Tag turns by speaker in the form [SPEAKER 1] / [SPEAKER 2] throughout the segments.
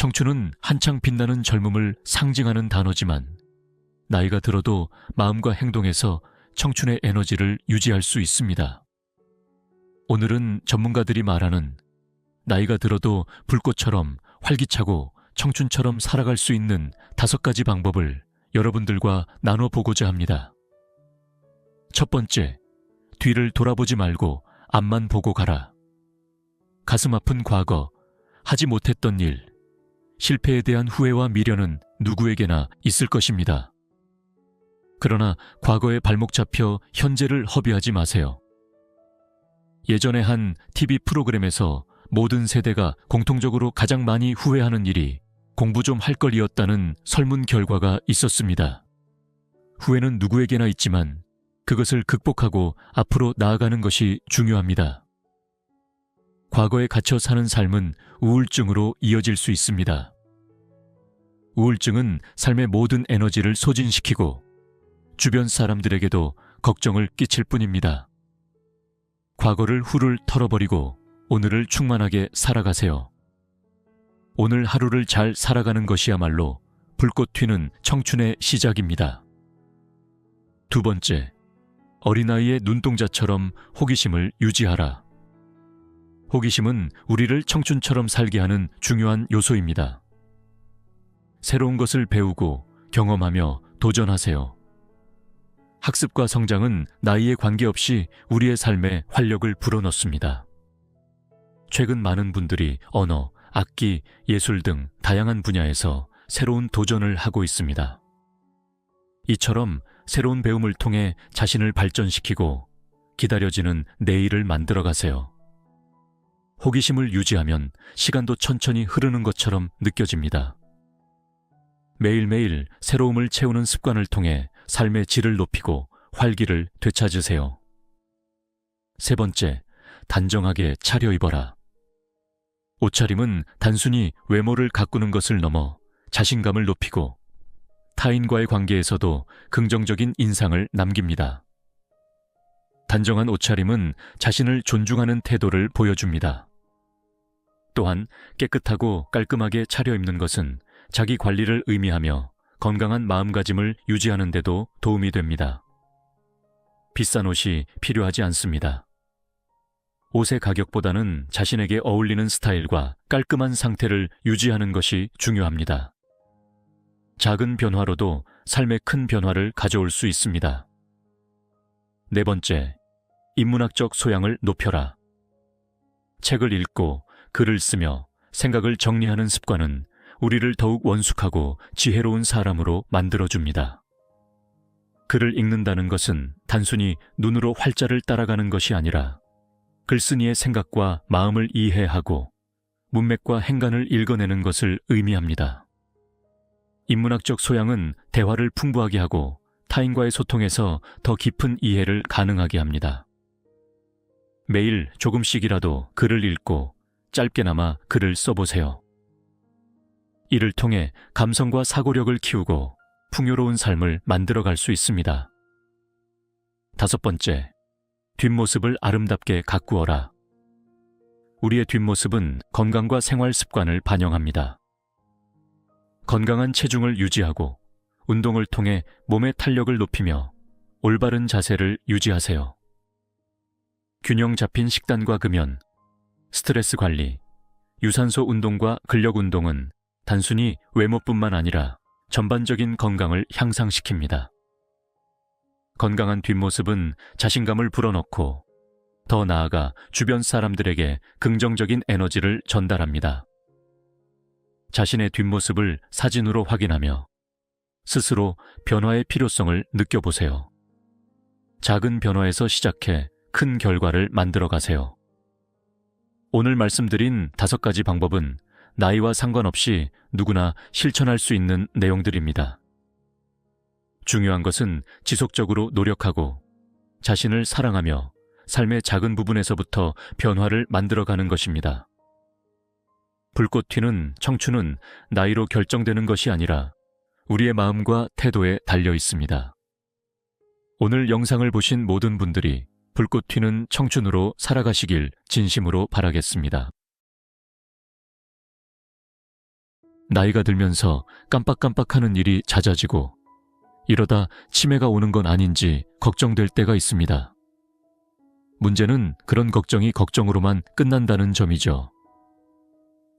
[SPEAKER 1] 청춘은 한창 빛나는 젊음을 상징하는 단어지만 나이가 들어도 마음과 행동에서 청춘의 에너지를 유지할 수 있습니다. 오늘은 전문가들이 말하는 나이가 들어도 불꽃처럼 활기차고 청춘처럼 살아갈 수 있는 5가지 방법을 여러분들과 나눠보고자 합니다. 첫 번째, 뒤를 돌아보지 말고 앞만 보고 가라. 가슴 아픈 과거, 하지 못했던 일, 실패에 대한 후회와 미련은 누구에게나 있을 것입니다. 그러나 과거에 발목 잡혀 현재를 허비하지 마세요. 예전에 한 TV 프로그램에서 모든 세대가 공통적으로 가장 많이 후회하는 일이 공부 좀 할 걸이었다는 설문 결과가 있었습니다. 후회는 누구에게나 있지만 그것을 극복하고 앞으로 나아가는 것이 중요합니다. 과거에 갇혀 사는 삶은 우울증으로 이어질 수 있습니다. 우울증은 삶의 모든 에너지를 소진시키고 주변 사람들에게도 걱정을 끼칠 뿐입니다. 과거를 훌훌 털어버리고 오늘을 충만하게 살아가세요. 오늘 하루를 잘 살아가는 것이야말로 불꽃 튀는 청춘의 시작입니다. 두 번째, 어린아이의 눈동자처럼 호기심을 유지하라. 호기심은 우리를 청춘처럼 살게 하는 중요한 요소입니다. 새로운 것을 배우고 경험하며 도전하세요. 학습과 성장은 나이에 관계없이 우리의 삶에 활력을 불어넣습니다. 최근 많은 분들이 언어, 악기, 예술 등 다양한 분야에서 새로운 도전을 하고 있습니다. 이처럼 새로운 배움을 통해 자신을 발전시키고 기다려지는 내일을 만들어 가세요. 호기심을 유지하면 시간도 천천히 흐르는 것처럼 느껴집니다. 매일매일 새로움을 채우는 습관을 통해 삶의 질을 높이고 활기를 되찾으세요. 세 번째, 단정하게 차려입어라. 옷차림은 단순히 외모를 가꾸는 것을 넘어 자신감을 높이고 타인과의 관계에서도 긍정적인 인상을 남깁니다. 단정한 옷차림은 자신을 존중하는 태도를 보여줍니다. 또한 깨끗하고 깔끔하게 차려입는 것은 자기 관리를 의미하며 건강한 마음가짐을 유지하는 데도 도움이 됩니다. 비싼 옷이 필요하지 않습니다. 옷의 가격보다는 자신에게 어울리는 스타일과 깔끔한 상태를 유지하는 것이 중요합니다. 작은 변화로도 삶의 큰 변화를 가져올 수 있습니다. 네 번째, 인문학적 소양을 높여라. 책을 읽고 글을 쓰며 생각을 정리하는 습관은 우리를 더욱 원숙하고 지혜로운 사람으로 만들어줍니다. 글을 읽는다는 것은 단순히 눈으로 활자를 따라가는 것이 아니라 글쓴이의 생각과 마음을 이해하고 문맥과 행간을 읽어내는 것을 의미합니다. 인문학적 소양은 대화를 풍부하게 하고 타인과의 소통에서 더 깊은 이해를 가능하게 합니다. 매일 조금씩이라도 글을 읽고 짧게나마 글을 써보세요. 이를 통해 감성과 사고력을 키우고 풍요로운 삶을 만들어갈 수 있습니다. 다섯 번째, 뒷모습을 아름답게 가꾸어라. 우리의 뒷모습은 건강과 생활 습관을 반영합니다. 건강한 체중을 유지하고 운동을 통해 몸의 탄력을 높이며 올바른 자세를 유지하세요. 균형 잡힌 식단과 금연, 스트레스 관리, 유산소 운동과 근력 운동은 단순히 외모뿐만 아니라 전반적인 건강을 향상시킵니다. 건강한 뒷모습은 자신감을 불어넣고 더 나아가 주변 사람들에게 긍정적인 에너지를 전달합니다. 자신의 뒷모습을 사진으로 확인하며 스스로 변화의 필요성을 느껴보세요. 작은 변화에서 시작해 큰 결과를 만들어 가세요. 오늘 말씀드린 5가지 방법은 나이와 상관없이 누구나 실천할 수 있는 내용들입니다. 중요한 것은 지속적으로 노력하고 자신을 사랑하며 삶의 작은 부분에서부터 변화를 만들어가는 것입니다. 불꽃 튀는 청춘은 나이로 결정되는 것이 아니라 우리의 마음과 태도에 달려 있습니다. 오늘 영상을 보신 모든 분들이 불꽃 튀는 청춘으로 살아가시길 진심으로 바라겠습니다. 나이가 들면서 깜빡깜빡하는 일이 잦아지고 이러다 치매가 오는 건 아닌지 걱정될 때가 있습니다. 문제는 그런 걱정이 걱정으로만 끝난다는 점이죠.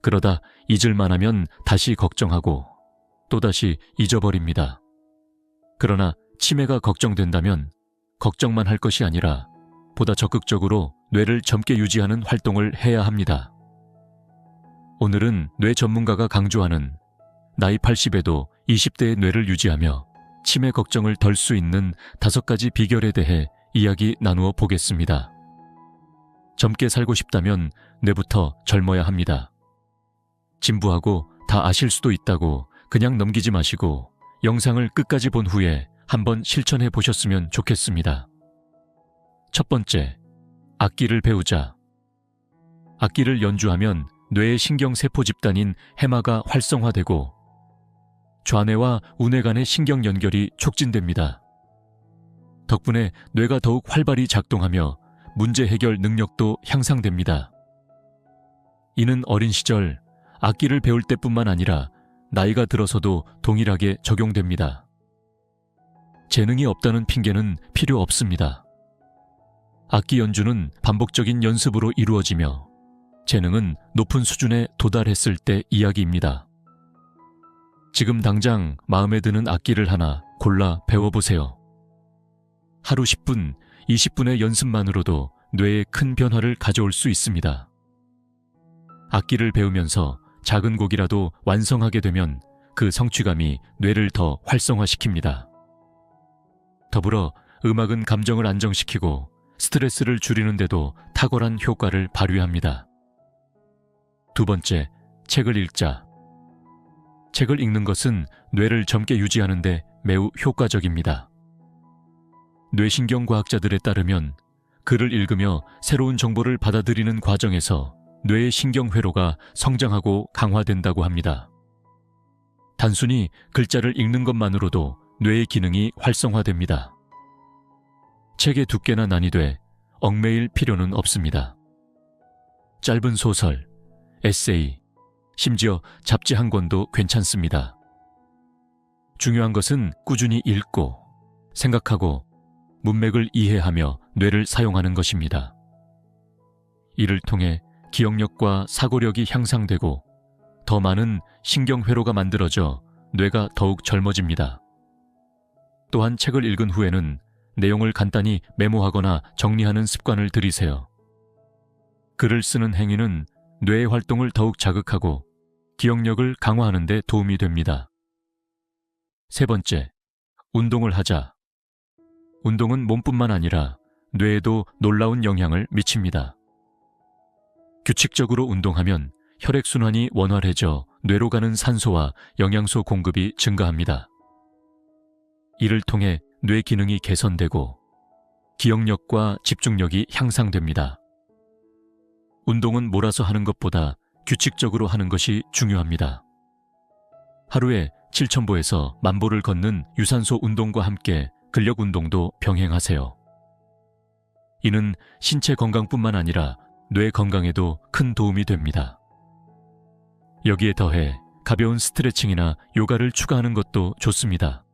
[SPEAKER 1] 그러다 잊을만 하면 다시 걱정하고 또다시 잊어버립니다. 그러나 치매가 걱정된다면 걱정만 할 것이 아니라 보다 적극적으로 뇌를 젊게 유지하는 활동을 해야 합니다. 오늘은 뇌 전문가가 강조하는 나이 80에도 20대의 뇌를 유지하며 치매 걱정을 덜 수 있는 5가지 비결에 대해 이야기 나누어 보겠습니다. 젊게 살고 싶다면 뇌부터 젊어야 합니다. 진부하고 다 아실 수도 있다고 그냥 넘기지 마시고 영상을 끝까지 본 후에 한번 실천해 보셨으면 좋겠습니다. 첫 번째, 악기를 배우자. 악기를 연주하면 뇌의 신경세포 집단인 해마가 활성화되고 좌뇌와 우뇌 간의 신경 연결이 촉진됩니다. 덕분에 뇌가 더욱 활발히 작동하며 문제 해결 능력도 향상됩니다. 이는 어린 시절 악기를 배울 때뿐만 아니라 나이가 들어서도 동일하게 적용됩니다. 재능이 없다는 핑계는 필요 없습니다. 악기 연주는 반복적인 연습으로 이루어지며 재능은 높은 수준에 도달했을 때 이야기입니다. 지금 당장 마음에 드는 악기를 하나 골라 배워보세요. 하루 10분, 20분의 연습만으로도 뇌에 큰 변화를 가져올 수 있습니다. 악기를 배우면서 작은 곡이라도 완성하게 되면 그 성취감이 뇌를 더 활성화시킵니다. 더불어 음악은 감정을 안정시키고 스트레스를 줄이는 데도 탁월한 효과를 발휘합니다. 두 번째, 책을 읽자. 책을 읽는 것은 뇌를 젊게 유지하는 데 매우 효과적입니다. 뇌신경과학자들에 따르면 글을 읽으며 새로운 정보를 받아들이는 과정에서 뇌의 신경회로가 성장하고 강화된다고 합니다. 단순히 글자를 읽는 것만으로도 뇌의 기능이 활성화됩니다. 책의 두께나 난이도에 얽매일 필요는 없습니다. 짧은 소설, 에세이, 심지어 잡지 한 권도 괜찮습니다. 중요한 것은 꾸준히 읽고 생각하고 문맥을 이해하며 뇌를 사용하는 것입니다. 이를 통해 기억력과 사고력이 향상되고 더 많은 신경회로가 만들어져 뇌가 더욱 젊어집니다. 또한 책을 읽은 후에는 내용을 간단히 메모하거나 정리하는 습관을 들이세요. 글을 쓰는 행위는 뇌의 활동을 더욱 자극하고 기억력을 강화하는 데 도움이 됩니다. 세 번째, 운동을 하자. 운동은 몸뿐만 아니라 뇌에도 놀라운 영향을 미칩니다. 규칙적으로 운동하면 혈액순환이 원활해져 뇌로 가는 산소와 영양소 공급이 증가합니다. 이를 통해 뇌 기능이 개선되고 기억력과 집중력이 향상됩니다. 운동은 몰아서 하는 것보다 규칙적으로 하는 것이 중요합니다. 하루에 7,000보에서 10,000보를 걷는 유산소 운동과 함께 근력 운동도 병행하세요. 이는 신체 건강뿐만 아니라 뇌 건강에도 큰 도움이 됩니다. 여기에 더해 가벼운 스트레칭이나 요가를 추가하는 것도 좋습니다.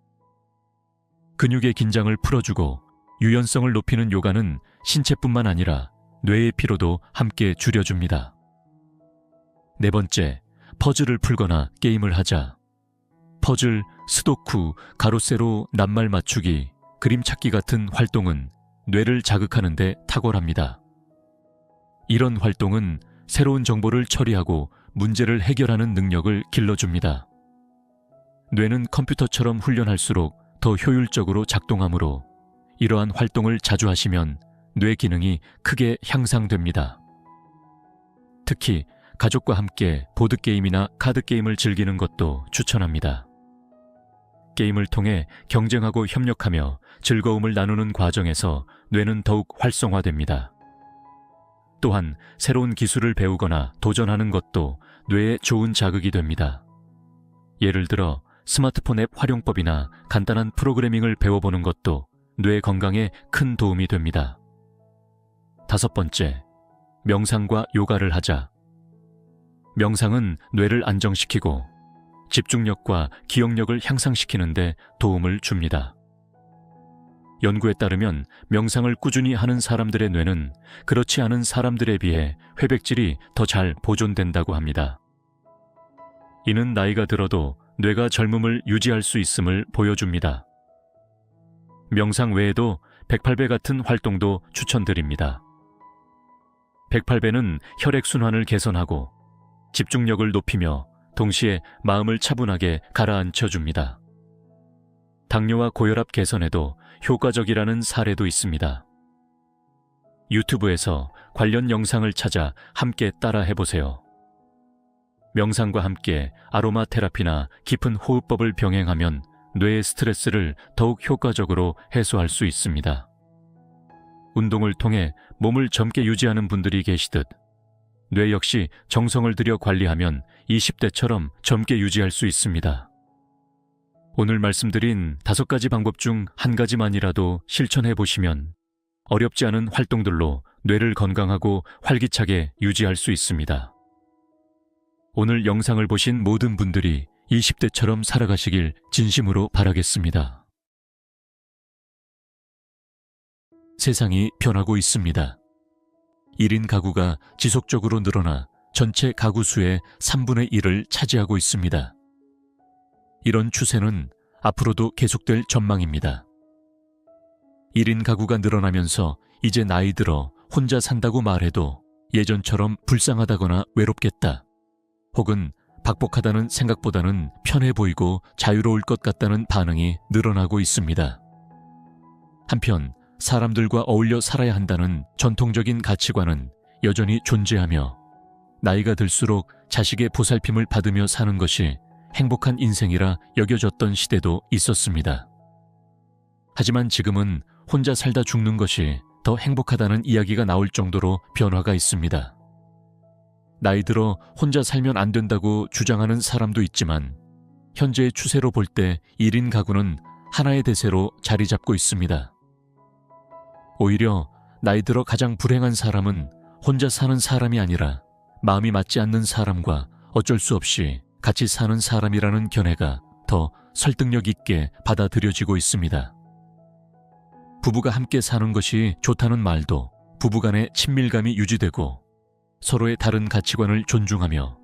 [SPEAKER 1] 근육의 긴장을 풀어주고 유연성을 높이는 요가는 신체뿐만 아니라 뇌의 피로도 함께 줄여줍니다. 네 번째, 퍼즐을 풀거나 게임을 하자. 퍼즐, 스도쿠, 가로세로 낱말 맞추기, 그림 찾기 같은 활동은 뇌를 자극하는 데 탁월합니다. 이런 활동은 새로운 정보를 처리하고 문제를 해결하는 능력을 길러줍니다. 뇌는 컴퓨터처럼 훈련할수록 더 효율적으로 작동하므로 이러한 활동을 자주 하시면 뇌 기능이 크게 향상됩니다. 특히 가족과 함께 보드게임이나 카드게임을 즐기는 것도 추천합니다. 게임을 통해 경쟁하고 협력하며 즐거움을 나누는 과정에서 뇌는 더욱 활성화됩니다. 또한 새로운 기술을 배우거나 도전하는 것도 뇌에 좋은 자극이 됩니다. 예를 들어 스마트폰 앱 활용법이나 간단한 프로그래밍을 배워보는 것도 뇌 건강에 큰 도움이 됩니다. 다섯 번째, 명상과 요가를 하자. 명상은 뇌를 안정시키고 집중력과 기억력을 향상시키는 데 도움을 줍니다. 연구에 따르면 명상을 꾸준히 하는 사람들의 뇌는 그렇지 않은 사람들에 비해 회백질이 더 잘 보존된다고 합니다. 이는 나이가 들어도 뇌가 젊음을 유지할 수 있음을 보여줍니다. 명상 외에도 108배 같은 활동도 추천드립니다. 108배는 혈액순환을 개선하고 집중력을 높이며 동시에 마음을 차분하게 가라앉혀줍니다. 당뇨와 고혈압 개선에도 효과적이라는 사례도 있습니다. 유튜브에서 관련 영상을 찾아 함께 따라 해보세요. 명상과 함께 아로마 테라피나 깊은 호흡법을 병행하면 뇌의 스트레스를 더욱 효과적으로 해소할 수 있습니다. 운동을 통해 몸을 젊게 유지하는 분들이 계시듯 뇌 역시 정성을 들여 관리하면 20대처럼 젊게 유지할 수 있습니다. 오늘 말씀드린 5가지 방법 중 한 가지만이라도 실천해 보시면 어렵지 않은 활동들로 뇌를 건강하고 활기차게 유지할 수 있습니다. 오늘 영상을 보신 모든 분들이 20대처럼 살아가시길 진심으로 바라겠습니다. 세상이 변하고 있습니다. 1인 가구가 지속적으로 늘어나 전체 가구 수의 3분의 1을 차지하고 있습니다. 이런 추세는 앞으로도 계속될 전망입니다. 1인 가구가 늘어나면서 이제 나이 들어 혼자 산다고 말해도 예전처럼 불쌍하다거나 외롭겠다, 혹은 박복하다는 생각보다는 편해 보이고 자유로울 것 같다는 반응이 늘어나고 있습니다. 한편 사람들과 어울려 살아야 한다는 전통적인 가치관은 여전히 존재하며 나이가 들수록 자식의 보살핌을 받으며 사는 것이 행복한 인생이라 여겨졌던 시대도 있었습니다. 하지만 지금은 혼자 살다 죽는 것이 더 행복하다는 이야기가 나올 정도로 변화가 있습니다. 나이 들어 혼자 살면 안 된다고 주장하는 사람도 있지만 현재의 추세로 볼 때 1인 가구는 하나의 대세로 자리 잡고 있습니다. 오히려 나이 들어 가장 불행한 사람은 혼자 사는 사람이 아니라 마음이 맞지 않는 사람과 어쩔 수 없이 같이 사는 사람이라는 견해가 더 설득력 있게 받아들여지고 있습니다. 부부가 함께 사는 것이 좋다는 말도 부부간의 친밀감이 유지되고 서로의 다른 가치관을 존중하며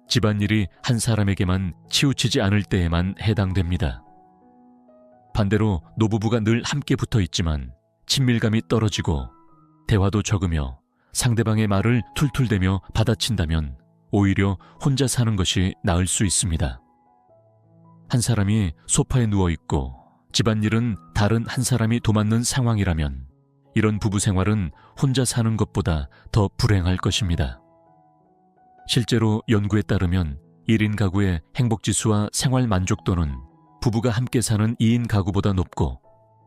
[SPEAKER 1] 집안일이 한 사람에게만 치우치지 않을 때에만 해당됩니다. 반대로 노부부가 늘 함께 붙어 있지만 친밀감이 떨어지고 대화도 적으며 상대방의 말을 툴툴대며 받아친다면 오히려 혼자 사는 것이 나을 수 있습니다. 한 사람이 소파에 누워있고 집안일은 다른 한 사람이 도맡는 상황이라면 이런 부부 생활은 혼자 사는 것보다 더 불행할 것입니다. 실제로 연구에 따르면 1인 가구의 행복지수와 생활 만족도는 부부가 함께 사는 2인 가구보다 높고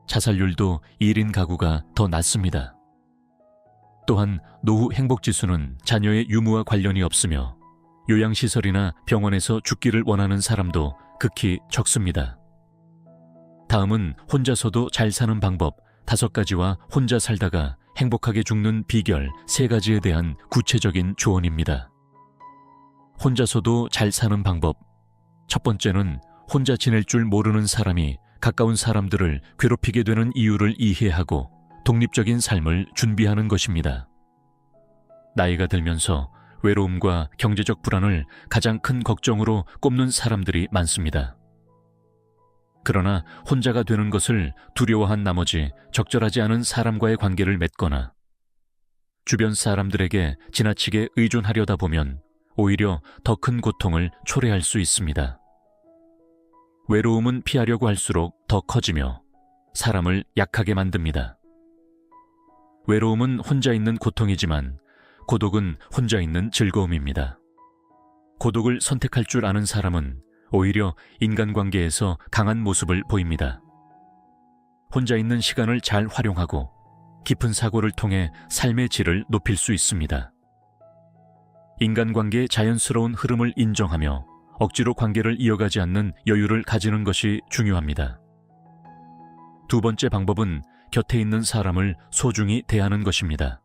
[SPEAKER 1] 자살률도 1인 가구가 더 낮습니다. 또한 노후 행복지수는 자녀의 유무와 관련이 없으며 요양시설이나 병원에서 죽기를 원하는 사람도 극히 적습니다. 다음은 혼자서도 잘 사는 방법 5가지와 혼자 살다가 행복하게 죽는 비결 3가지에 대한 구체적인 조언입니다. 혼자서도 잘 사는 방법. 첫 번째는 혼자 지낼 줄 모르는 사람이 가까운 사람들을 괴롭히게 되는 이유를 이해하고 독립적인 삶을 준비하는 것입니다. 나이가 들면서 외로움과 경제적 불안을 가장 큰 걱정으로 꼽는 사람들이 많습니다. 그러나 혼자가 되는 것을 두려워한 나머지 적절하지 않은 사람과의 관계를 맺거나 주변 사람들에게 지나치게 의존하려다 보면 오히려 더 큰 고통을 초래할 수 있습니다. 외로움은 피하려고 할수록 더 커지며 사람을 약하게 만듭니다. 외로움은 혼자 있는 고통이지만 고독은 혼자 있는 즐거움입니다. 고독을 선택할 줄 아는 사람은 오히려 인간관계에서 강한 모습을 보입니다. 혼자 있는 시간을 잘 활용하고 깊은 사고를 통해 삶의 질을 높일 수 있습니다. 인간관계의 자연스러운 흐름을 인정하며 억지로 관계를 이어가지 않는 여유를 가지는 것이 중요합니다. 두 번째 방법은 곁에 있는 사람을 소중히 대하는 것입니다.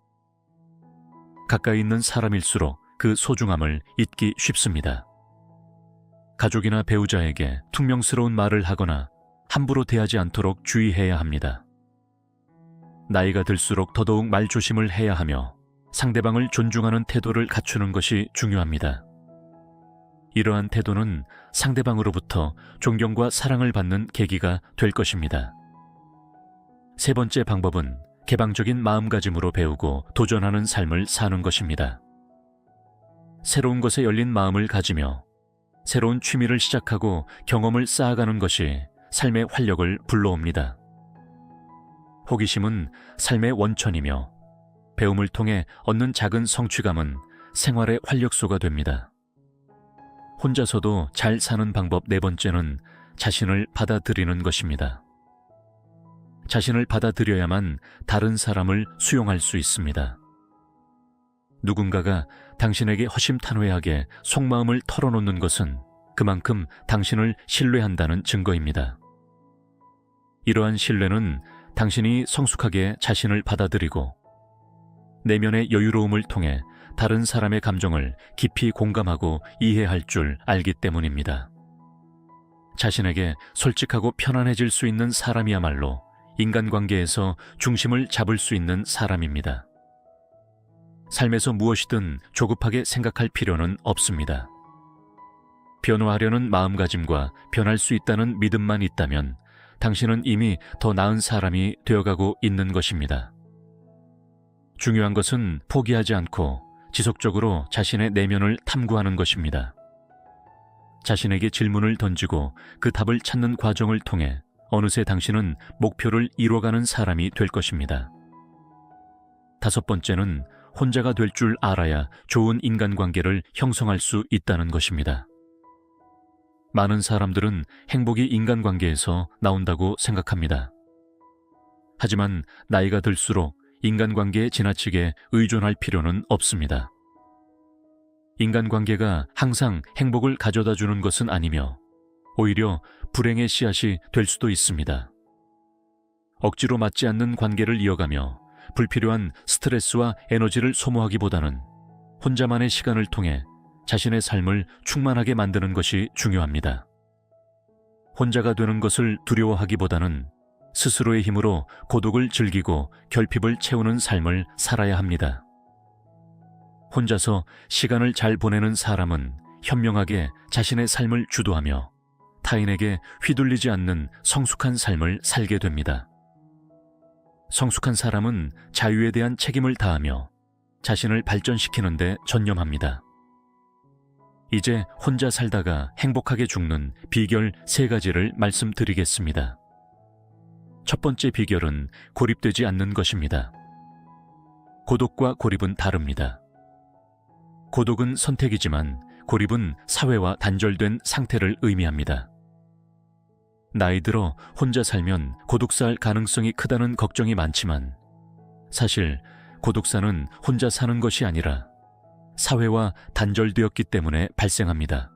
[SPEAKER 1] 가까이 있는 사람일수록 그 소중함을 잊기 쉽습니다. 가족이나 배우자에게 퉁명스러운 말을 하거나 함부로 대하지 않도록 주의해야 합니다. 나이가 들수록 더더욱 말조심을 해야 하며 상대방을 존중하는 태도를 갖추는 것이 중요합니다. 이러한 태도는 상대방으로부터 존경과 사랑을 받는 계기가 될 것입니다. 세 번째 방법은 개방적인 마음가짐으로 배우고 도전하는 삶을 사는 것입니다. 새로운 것에 열린 마음을 가지며 새로운 취미를 시작하고 경험을 쌓아가는 것이 삶의 활력을 불러옵니다. 호기심은 삶의 원천이며 배움을 통해 얻는 작은 성취감은 생활의 활력소가 됩니다. 혼자서도 잘 사는 방법 네 번째는 자신을 받아들이는 것입니다. 자신을 받아들여야만 다른 사람을 수용할 수 있습니다. 누군가가 당신에게 허심탄회하게 속마음을 털어놓는 것은 그만큼 당신을 신뢰한다는 증거입니다. 이러한 신뢰는 당신이 성숙하게 자신을 받아들이고 내면의 여유로움을 통해 다른 사람의 감정을 깊이 공감하고 이해할 줄 알기 때문입니다. 자신에게 솔직하고 편안해질 수 있는 사람이야말로 인간관계에서 중심을 잡을 수 있는 사람입니다. 삶에서 무엇이든 조급하게 생각할 필요는 없습니다. 변화하려는 마음가짐과 변할 수 있다는 믿음만 있다면 당신은 이미 더 나은 사람이 되어가고 있는 것입니다. 중요한 것은 포기하지 않고 지속적으로 자신의 내면을 탐구하는 것입니다. 자신에게 질문을 던지고 그 답을 찾는 과정을 통해 어느새 당신은 목표를 이뤄가는 사람이 될 것입니다. 다섯 번째는 혼자가 될 줄 알아야 좋은 인간관계를 형성할 수 있다는 것입니다. 많은 사람들은 행복이 인간관계에서 나온다고 생각합니다. 하지만 나이가 들수록 인간관계에 지나치게 의존할 필요는 없습니다. 인간관계가 항상 행복을 가져다 주는 것은 아니며 오히려 불행의 씨앗이 될 수도 있습니다. 억지로 맞지 않는 관계를 이어가며 불필요한 스트레스와 에너지를 소모하기보다는 혼자만의 시간을 통해 자신의 삶을 충만하게 만드는 것이 중요합니다. 혼자가 되는 것을 두려워하기보다는 스스로의 힘으로 고독을 즐기고 결핍을 채우는 삶을 살아야 합니다. 혼자서 시간을 잘 보내는 사람은 현명하게 자신의 삶을 주도하며 타인에게 휘둘리지 않는 성숙한 삶을 살게 됩니다. 성숙한 사람은 자유에 대한 책임을 다하며 자신을 발전시키는 데 전념합니다. 이제 혼자 살다가 행복하게 죽는 비결 3가지를 말씀드리겠습니다. 첫 번째 비결은 고립되지 않는 것입니다. 고독과 고립은 다릅니다. 고독은 선택이지만 고립은 사회와 단절된 상태를 의미합니다. 나이 들어 혼자 살면 고독사할 가능성이 크다는 걱정이 많지만 사실 고독사는 혼자 사는 것이 아니라 사회와 단절되었기 때문에 발생합니다.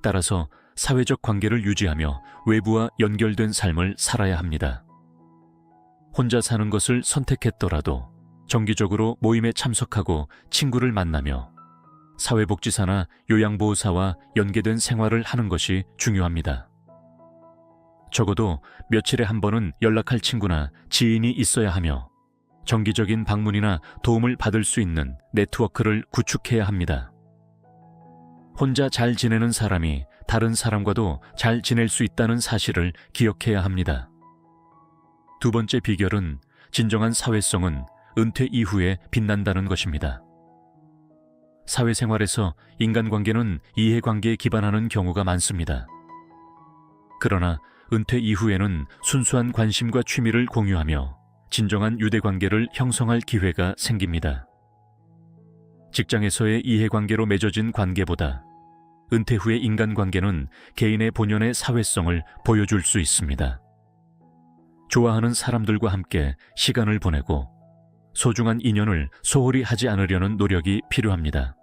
[SPEAKER 1] 따라서 사회적 관계를 유지하며 외부와 연결된 삶을 살아야 합니다. 혼자 사는 것을 선택했더라도 정기적으로 모임에 참석하고 친구를 만나며 사회복지사나 요양보호사와 연계된 생활을 하는 것이 중요합니다. 적어도 며칠에 한 번은 연락할 친구나 지인이 있어야 하며 정기적인 방문이나 도움을 받을 수 있는 네트워크를 구축해야 합니다. 혼자 잘 지내는 사람이 다른 사람과도 잘 지낼 수 있다는 사실을 기억해야 합니다. 두 번째 비결은 진정한 사회성은 은퇴 이후에 빛난다는 것입니다. 사회생활에서 인간관계는 이해관계에 기반하는 경우가 많습니다. 그러나 은퇴 이후에는 순수한 관심과 취미를 공유하며 진정한 유대관계를 형성할 기회가 생깁니다. 직장에서의 이해관계로 맺어진 관계보다 은퇴 후의 인간관계는 개인의 본연의 사회성을 보여줄 수 있습니다. 좋아하는 사람들과 함께 시간을 보내고 소중한 인연을 소홀히 하지 않으려는 노력이 필요합니다.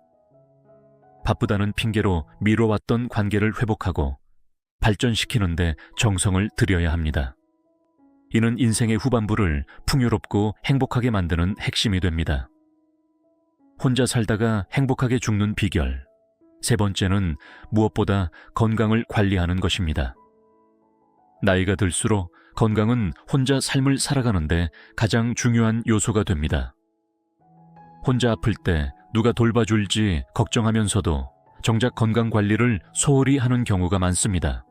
[SPEAKER 1] 바쁘다는 핑계로 미뤄왔던 관계를 회복하고 발전시키는 데 정성을 들여야 합니다. 이는 인생의 후반부를 풍요롭고 행복하게 만드는 핵심이 됩니다. 혼자 살다가 행복하게 죽는 비결 세 번째는 무엇보다 건강을 관리하는 것입니다. 나이가 들수록 건강은 혼자 삶을 살아가는데 가장 중요한 요소가 됩니다. 혼자 아플 때 누가 돌봐줄지 걱정하면서도 정작 건강 관리를 소홀히 하는 경우가 많습니다.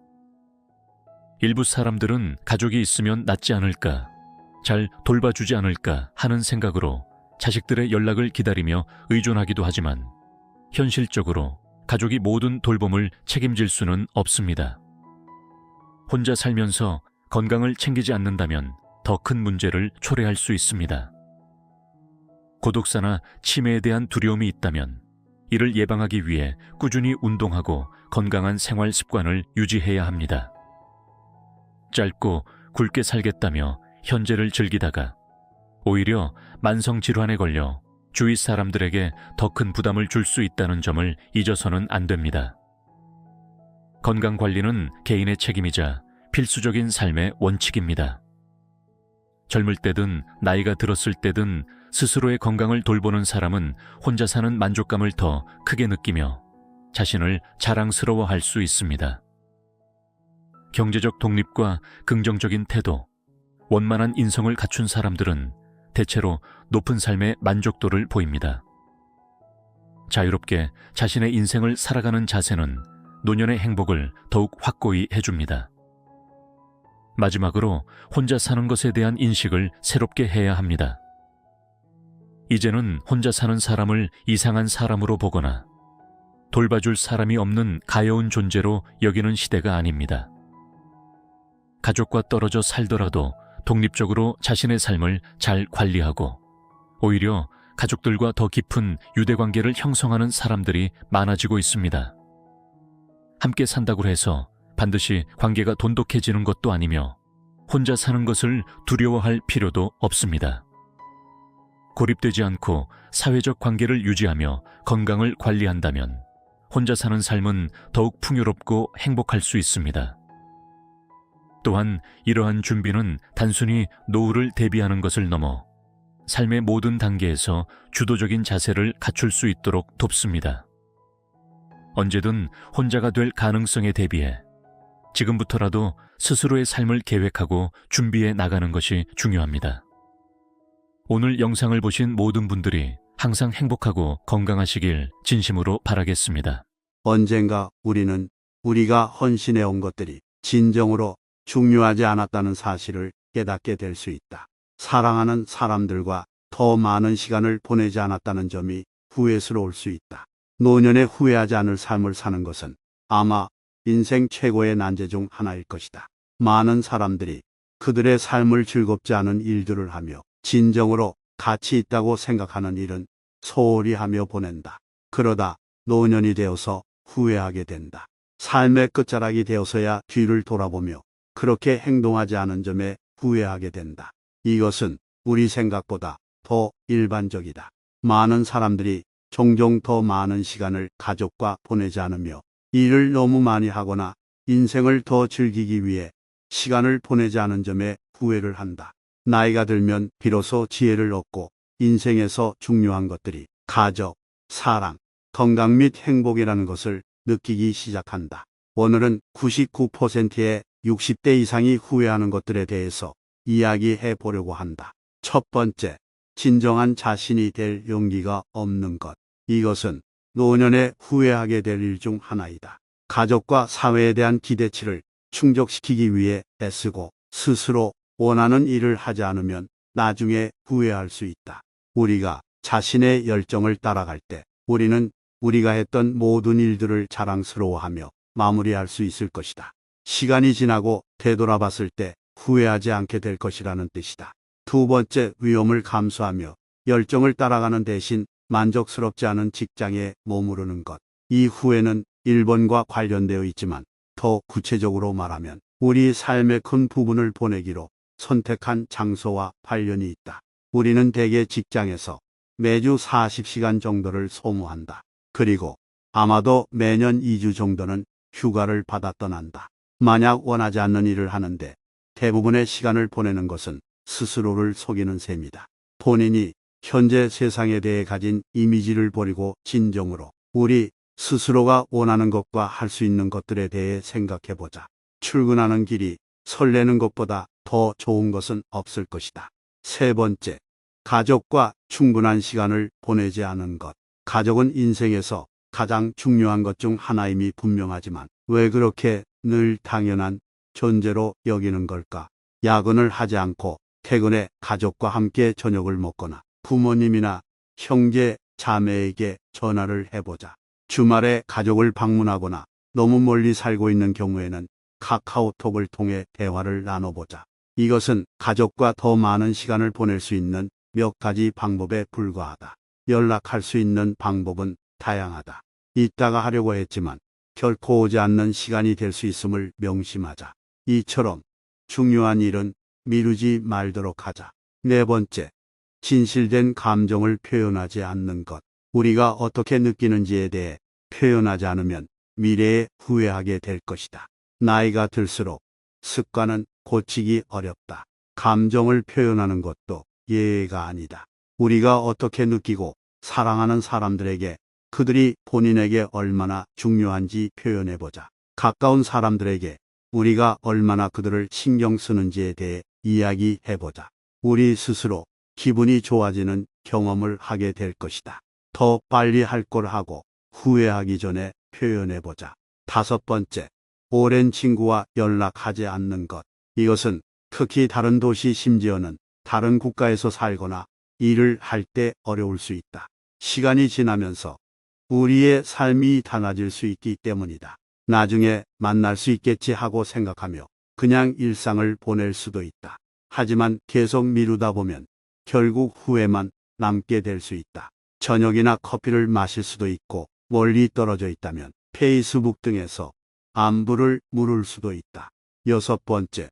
[SPEAKER 1] 일부 사람들은 가족이 있으면 낫지 않을까, 잘 돌봐주지 않을까 하는 생각으로 자식들의 연락을 기다리며 의존하기도 하지만 현실적으로 가족이 모든 돌봄을 책임질 수는 없습니다. 혼자 살면서 건강을 챙기지 않는다면 더 큰 문제를 초래할 수 있습니다. 고독사나 치매에 대한 두려움이 있다면 이를 예방하기 위해 꾸준히 운동하고 건강한 생활 습관을 유지해야 합니다. 짧고 굵게 살겠다며 현재를 즐기다가 오히려 만성질환에 걸려 주위 사람들에게 더 큰 부담을 줄 수 있다는 점을 잊어서는 안 됩니다. 건강관리는 개인의 책임이자 필수적인 삶의 원칙입니다. 젊을 때든 나이가 들었을 때든 스스로의 건강을 돌보는 사람은 혼자 사는 만족감을 더 크게 느끼며 자신을 자랑스러워할 수 있습니다. 경제적 독립과 긍정적인 태도, 원만한 인성을 갖춘 사람들은 대체로 높은 삶의 만족도를 보입니다. 자유롭게 자신의 인생을 살아가는 자세는 노년의 행복을 더욱 확고히 해줍니다. 마지막으로 혼자 사는 것에 대한 인식을 새롭게 해야 합니다. 이제는 혼자 사는 사람을 이상한 사람으로 보거나 돌봐줄 사람이 없는 가여운 존재로 여기는 시대가 아닙니다. 가족과 떨어져 살더라도 독립적으로 자신의 삶을 잘 관리하고 오히려 가족들과 더 깊은 유대관계를 형성하는 사람들이 많아지고 있습니다. 함께 산다고 해서 반드시 관계가 돈독해지는 것도 아니며 혼자 사는 것을 두려워할 필요도 없습니다. 고립되지 않고 사회적 관계를 유지하며 건강을 관리한다면 혼자 사는 삶은 더욱 풍요롭고 행복할 수 있습니다. 또한 이러한 준비는 단순히 노후를 대비하는 것을 넘어 삶의 모든 단계에서 주도적인 자세를 갖출 수 있도록 돕습니다. 언제든 혼자가 될 가능성에 대비해 지금부터라도 스스로의 삶을 계획하고 준비해 나가는 것이 중요합니다. 오늘 영상을 보신 모든 분들이 항상 행복하고 건강하시길 진심으로 바라겠습니다.
[SPEAKER 2] 언젠가 우리는 우리가 헌신해온 것들이 진정으로 중요하지 않았다는 사실을 깨닫게 될 수 있다. 사랑하는 사람들과 더 많은 시간을 보내지 않았다는 점이 후회스러울 수 있다. 노년에 후회하지 않을 삶을 사는 것은 아마 인생 최고의 난제 중 하나일 것이다. 많은 사람들이 그들의 삶을 즐겁지 않은 일들을 하며 진정으로 가치 있다고 생각하는 일은 소홀히 하며 보낸다. 그러다 노년이 되어서 후회하게 된다. 삶의 끝자락이 되어서야 뒤를 돌아보며 그렇게 행동하지 않은 점에 후회하게 된다. 이것은 우리 생각보다 더 일반적이다. 많은 사람들이 종종 더 많은 시간을 가족과 보내지 않으며 일을 너무 많이 하거나 인생을 더 즐기기 위해 시간을 보내지 않은 점에 후회를 한다. 나이가 들면 비로소 지혜를 얻고 인생에서 중요한 것들이 가족, 사랑, 건강 및 행복이라는 것을 느끼기 시작한다. 오늘은 99%의 60대 이상이 후회하는 것들에 대해서 이야기해 보려고 한다. 첫 번째, 진정한 자신이 될 용기가 없는 것. 이것은 노년에 후회하게 될 일 중 하나이다. 가족과 사회에 대한 기대치를 충족시키기 위해 애쓰고 스스로 원하는 일을 하지 않으면 나중에 후회할 수 있다. 우리가 자신의 열정을 따라갈 때 우리는 우리가 했던 모든 일들을 자랑스러워하며 마무리할 수 있을 것이다. 시간이 지나고 되돌아봤을 때 후회하지 않게 될 것이라는 뜻이다. 두 번째, 위험을 감수하며 열정을 따라가는 대신 만족스럽지 않은 직장에 머무르는 것. 이 후회는 1번과 관련되어 있지만 더 구체적으로 말하면 우리 삶의 큰 부분을 보내기로 선택한 장소와 관련이 있다. 우리는 대개 직장에서 매주 40시간 정도를 소모한다. 그리고 아마도 매년 2주 정도는 휴가를 받아 떠난다. 만약 원하지 않는 일을 하는데 대부분의 시간을 보내는 것은 스스로를 속이는 셈이다. 본인이 현재 세상에 대해 가진 이미지를 버리고 진정으로 우리 스스로가 원하는 것과 할 수 있는 것들에 대해 생각해 보자. 출근하는 길이 설레는 것보다 더 좋은 것은 없을 것이다. 세 번째, 가족과 충분한 시간을 보내지 않은 것. 가족은 인생에서 가장 중요한 것 중 하나임이 분명하지만 왜 그렇게 늘 당연한 존재로 여기는 걸까? 야근을 하지 않고 퇴근에 가족과 함께 저녁을 먹거나 부모님이나 형제, 자매에게 전화를 해보자. 주말에 가족을 방문하거나 너무 멀리 살고 있는 경우에는 카카오톡을 통해 대화를 나눠보자. 이것은 가족과 더 많은 시간을 보낼 수 있는 몇 가지 방법에 불과하다. 연락할 수 있는 방법은 다양하다. 이따가 하려고 했지만 결코 오지 않는 시간이 될 수 있음을 명심하자. 이처럼 중요한 일은 미루지 말도록 하자. 네 번째, 진실된 감정을 표현하지 않는 것. 우리가 어떻게 느끼는지에 대해 표현하지 않으면 미래에 후회하게 될 것이다. 나이가 들수록 습관은 고치기 어렵다. 감정을 표현하는 것도 예외가 아니다. 우리가 어떻게 느끼고 사랑하는 사람들에게 그들이 본인에게 얼마나 중요한지 표현해보자. 가까운 사람들에게 우리가 얼마나 그들을 신경 쓰는지에 대해 이야기해보자. 우리 스스로 기분이 좋아지는 경험을 하게 될 것이다. 더 빨리 할 걸 하고 후회하기 전에 표현해보자. 다섯 번째, 오랜 친구와 연락하지 않는 것. 이것은 특히 다른 도시 심지어는 다른 국가에서 살거나 일을 할 때 어려울 수 있다. 시간이 지나면서 우리의 삶이 달라질 수 있기 때문이다. 나중에 만날 수 있겠지 하고 생각하며 그냥 일상을 보낼 수도 있다. 하지만 계속 미루다 보면 결국 후회만 남게 될 수 있다. 저녁이나 커피를 마실 수도 있고 멀리 떨어져 있다면 페이스북 등에서 안부를 물을 수도 있다. 여섯 번째,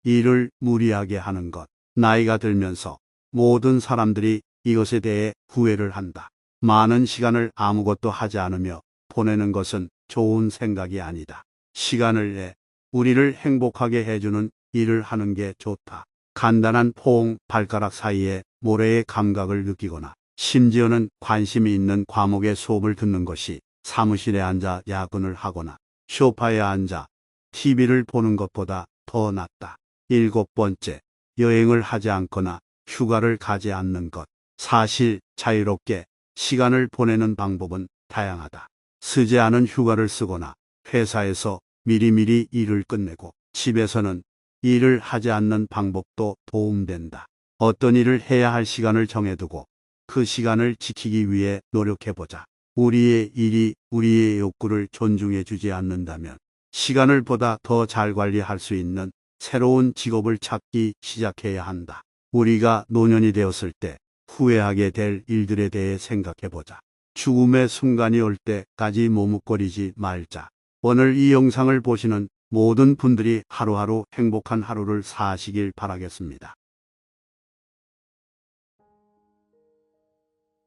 [SPEAKER 2] 일을 무리하게 하는 것. 나이가 들면서 모든 사람들이 이것에 대해 후회를 한다. 많은 시간을 아무것도 하지 않으며 보내는 것은 좋은 생각이 아니다. 시간을 내 우리를 행복하게 해주는 일을 하는 게 좋다. 간단한 포옹, 발가락 사이에 모래의 감각을 느끼거나 심지어는 관심이 있는 과목의 수업을 듣는 것이 사무실에 앉아 야근을 하거나 소파에 앉아 TV를 보는 것보다 더 낫다. 일곱 번째, 여행을 하지 않거나 휴가를 가지 않는 것. 사실 자유롭게 시간을 보내는 방법은 다양하다. 쓰지 않은 휴가를 쓰거나 회사에서 미리미리 일을 끝내고 집에서는 일을 하지 않는 방법도 도움된다. 어떤 일을 해야 할 시간을 정해두고 그 시간을 지키기 위해 노력해보자. 우리의 일이 우리의 욕구를 존중해 주지 않는다면 시간을 보다 더 잘 관리할 수 있는 새로운 직업을 찾기 시작해야 한다. 우리가 노년이 되었을 때 후회하게 될 일들에 대해 생각해보자. 죽음의 순간이 올 때까지 머뭇거리지 말자. 오늘 이 영상을 보시는 모든 분들이 하루하루 행복한 하루를 사시길 바라겠습니다.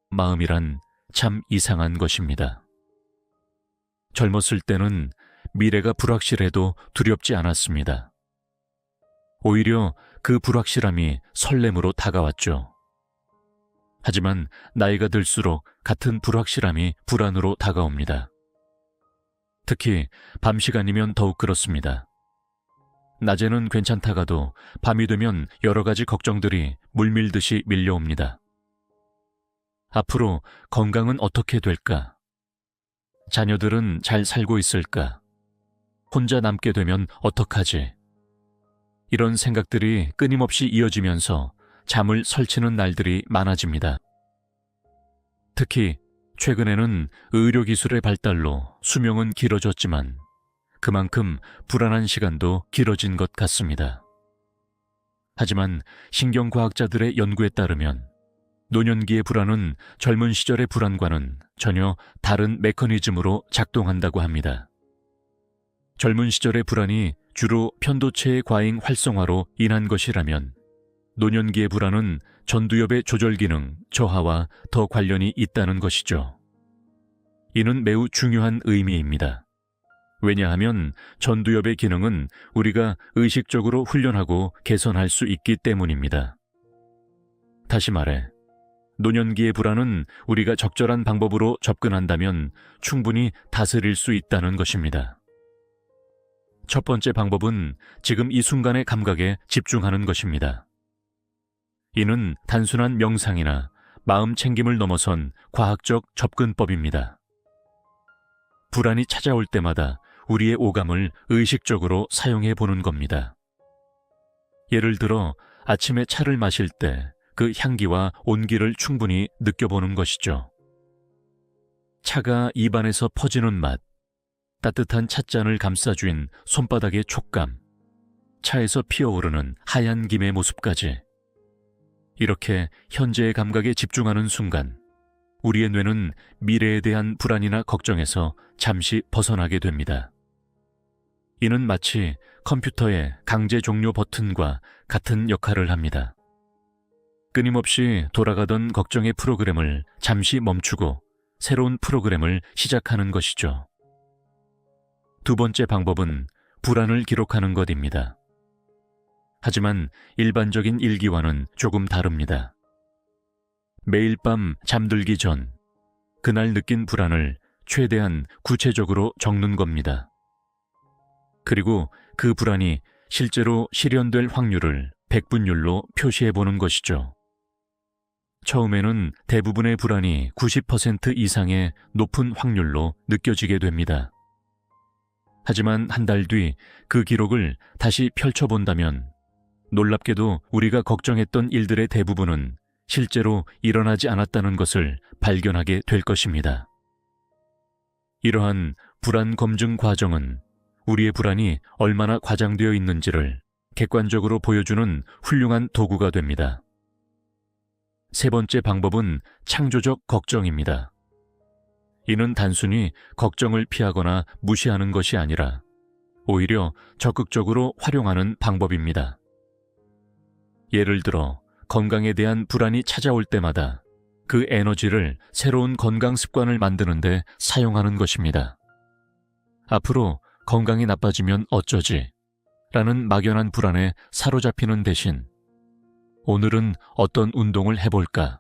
[SPEAKER 1] 마음이란 참 이상한 것입니다. 젊었을 때는 미래가 불확실해도 두렵지 않았습니다. 오히려 그 불확실함이 설렘으로 다가왔죠. 하지만 나이가 들수록 같은 불확실함이 불안으로 다가옵니다. 특히 밤 시간이면 더욱 그렇습니다. 낮에는 괜찮다가도 밤이 되면 여러 가지 걱정들이 물밀듯이 밀려옵니다. 앞으로 건강은 어떻게 될까? 자녀들은 잘 살고 있을까? 혼자 남게 되면 어떡하지? 이런 생각들이 끊임없이 이어지면서 잠을 설치는 날들이 많아집니다. 특히 최근에는 의료기술의 발달로 수명은 길어졌지만 그만큼 불안한 시간도 길어진 것 같습니다. 하지만 신경과학자들의 연구에 따르면 노년기의 불안은 젊은 시절의 불안과는 전혀 다른 메커니즘으로 작동한다고 합니다. 젊은 시절의 불안이 주로 편도체의 과잉 활성화로 인한 것이라면 노년기의 불안은 전두엽의 조절 기능 저하와 더 관련이 있다는 것이죠. 이는 매우 중요한 의미입니다. 왜냐하면 전두엽의 기능은 우리가 의식적으로 훈련하고 개선할 수 있기 때문입니다. 다시 말해, 노년기의 불안은 우리가 적절한 방법으로 접근한다면 충분히 다스릴 수 있다는 것입니다. 첫 번째 방법은 지금 이 순간의 감각에 집중하는 것입니다. 이는 단순한 명상이나 마음 챙김을 넘어선 과학적 접근법입니다. 불안이 찾아올 때마다 우리의 오감을 의식적으로 사용해 보는 겁니다. 예를 들어 아침에 차를 마실 때 그 향기와 온기를 충분히 느껴보는 것이죠. 차가 입안에서 퍼지는 맛, 따뜻한 찻잔을 감싸쥔 손바닥의 촉감, 차에서 피어오르는 하얀 김의 모습까지. 이렇게 현재의 감각에 집중하는 순간 우리의 뇌는 미래에 대한 불안이나 걱정에서 잠시 벗어나게 됩니다. 이는 마치 컴퓨터의 강제 종료 버튼과 같은 역할을 합니다. 끊임없이 돌아가던 걱정의 프로그램을 잠시 멈추고 새로운 프로그램을 시작하는 것이죠. 두 번째 방법은 불안을 기록하는 것입니다. 하지만 일반적인 일기와는 조금 다릅니다. 매일 밤 잠들기 전 그날 느낀 불안을 최대한 구체적으로 적는 겁니다. 그리고 그 불안이 실제로 실현될 확률을 백분율로 표시해 보는 것이죠. 처음에는 대부분의 불안이 90% 이상의 높은 확률로 느껴지게 됩니다. 하지만 한 달 뒤 그 기록을 다시 펼쳐본다면 놀랍게도 우리가 걱정했던 일들의 대부분은 실제로 일어나지 않았다는 것을 발견하게 될 것입니다. 이러한 불안 검증 과정은 우리의 불안이 얼마나 과장되어 있는지를 객관적으로 보여주는 훌륭한 도구가 됩니다. 세 번째 방법은 창조적 걱정입니다. 이는 단순히 걱정을 피하거나 무시하는 것이 아니라 오히려 적극적으로 활용하는 방법입니다. 예를 들어 건강에 대한 불안이 찾아올 때마다 그 에너지를 새로운 건강 습관을 만드는 데 사용하는 것입니다. 앞으로 건강이 나빠지면 어쩌지? 라는 막연한 불안에 사로잡히는 대신 오늘은 어떤 운동을 해볼까?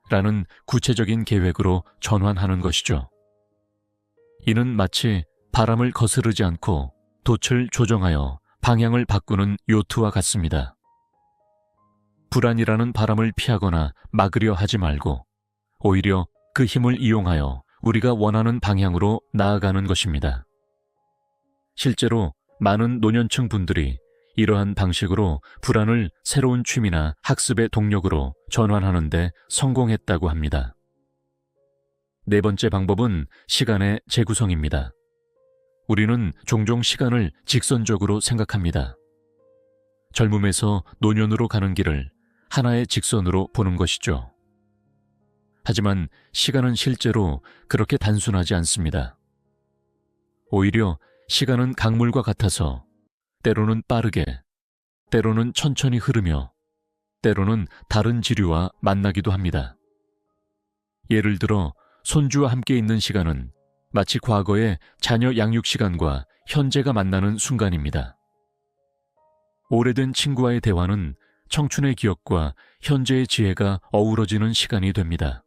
[SPEAKER 1] 라는 구체적인 계획으로 전환하는 것이죠. 이는 마치 바람을 거스르지 않고 돛을 조정하여 방향을 바꾸는 요트와 같습니다. 불안이라는 바람을 피하거나 막으려 하지 말고 오히려 그 힘을 이용하여 우리가 원하는 방향으로 나아가는 것입니다. 실제로 많은 노년층 분들이 이러한 방식으로 불안을 새로운 취미나 학습의 동력으로 전환하는 데 성공했다고 합니다. 네 번째 방법은 시간의 재구성입니다. 우리는 종종 시간을 직선적으로 생각합니다. 젊음에서 노년으로 가는 길을 하나의 직선으로 보는 것이죠. 하지만 시간은 실제로 그렇게 단순하지 않습니다. 오히려 시간은 강물과 같아서 때로는 빠르게, 때로는 천천히 흐르며 때로는 다른 지류와 만나기도 합니다. 예를 들어 손주와 함께 있는 시간은 마치 과거의 자녀 양육 시간과 현재가 만나는 순간입니다. 오래된 친구와의 대화는 청춘의 기억과 현재의 지혜가 어우러지는 시간이 됩니다.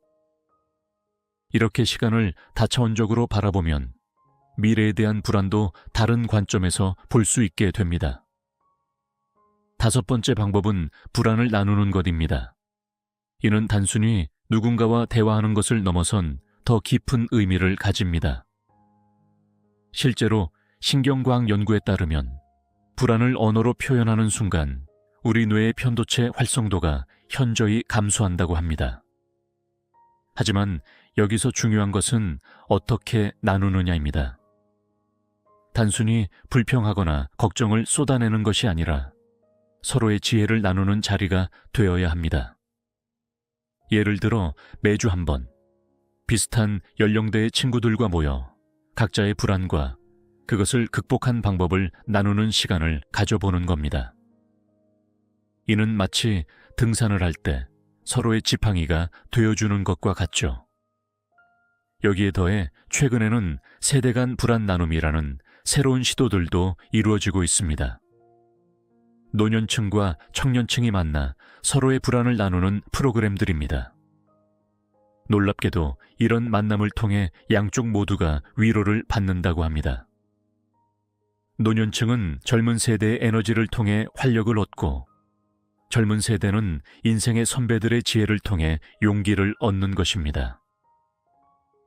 [SPEAKER 1] 이렇게 시간을 다차원적으로 바라보면 미래에 대한 불안도 다른 관점에서 볼 수 있게 됩니다. 다섯 번째 방법은 불안을 나누는 것입니다. 이는 단순히 누군가와 대화하는 것을 넘어선 더 깊은 의미를 가집니다. 실제로 신경과학 연구에 따르면 불안을 언어로 표현하는 순간 우리 뇌의 편도체 활성도가 현저히 감소한다고 합니다. 하지만 여기서 중요한 것은 어떻게 나누느냐입니다. 단순히 불평하거나 걱정을 쏟아내는 것이 아니라 서로의 지혜를 나누는 자리가 되어야 합니다. 예를 들어 매주 한 번 비슷한 연령대의 친구들과 모여 각자의 불안과 그것을 극복한 방법을 나누는 시간을 가져보는 겁니다. 이는 마치 등산을 할 때 서로의 지팡이가 되어주는 것과 같죠. 여기에 더해 최근에는 세대 간 불안 나눔이라는 새로운 시도들도 이루어지고 있습니다. 노년층과 청년층이 만나 서로의 불안을 나누는 프로그램들입니다. 놀랍게도 이런 만남을 통해 양쪽 모두가 위로를 받는다고 합니다. 노년층은 젊은 세대의 에너지를 통해 활력을 얻고, 젊은 세대는 인생의 선배들의 지혜를 통해 용기를 얻는 것입니다.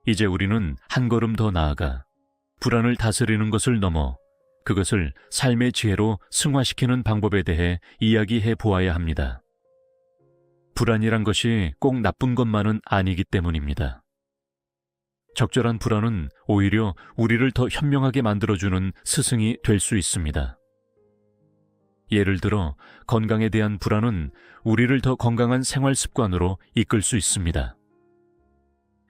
[SPEAKER 1] 이제 우리는 한 걸음 더 나아가 불안을 다스리는 것을 넘어 그것을 삶의 지혜로 승화시키는 방법에 대해 이야기해 보아야 합니다. 불안이란 것이 꼭 나쁜 것만은 아니기 때문입니다. 적절한 불안은 오히려 우리를 더 현명하게 만들어주는 스승이 될 수 있습니다. 예를 들어 건강에 대한 불안은 우리를 더 건강한 생활 습관으로 이끌 수 있습니다.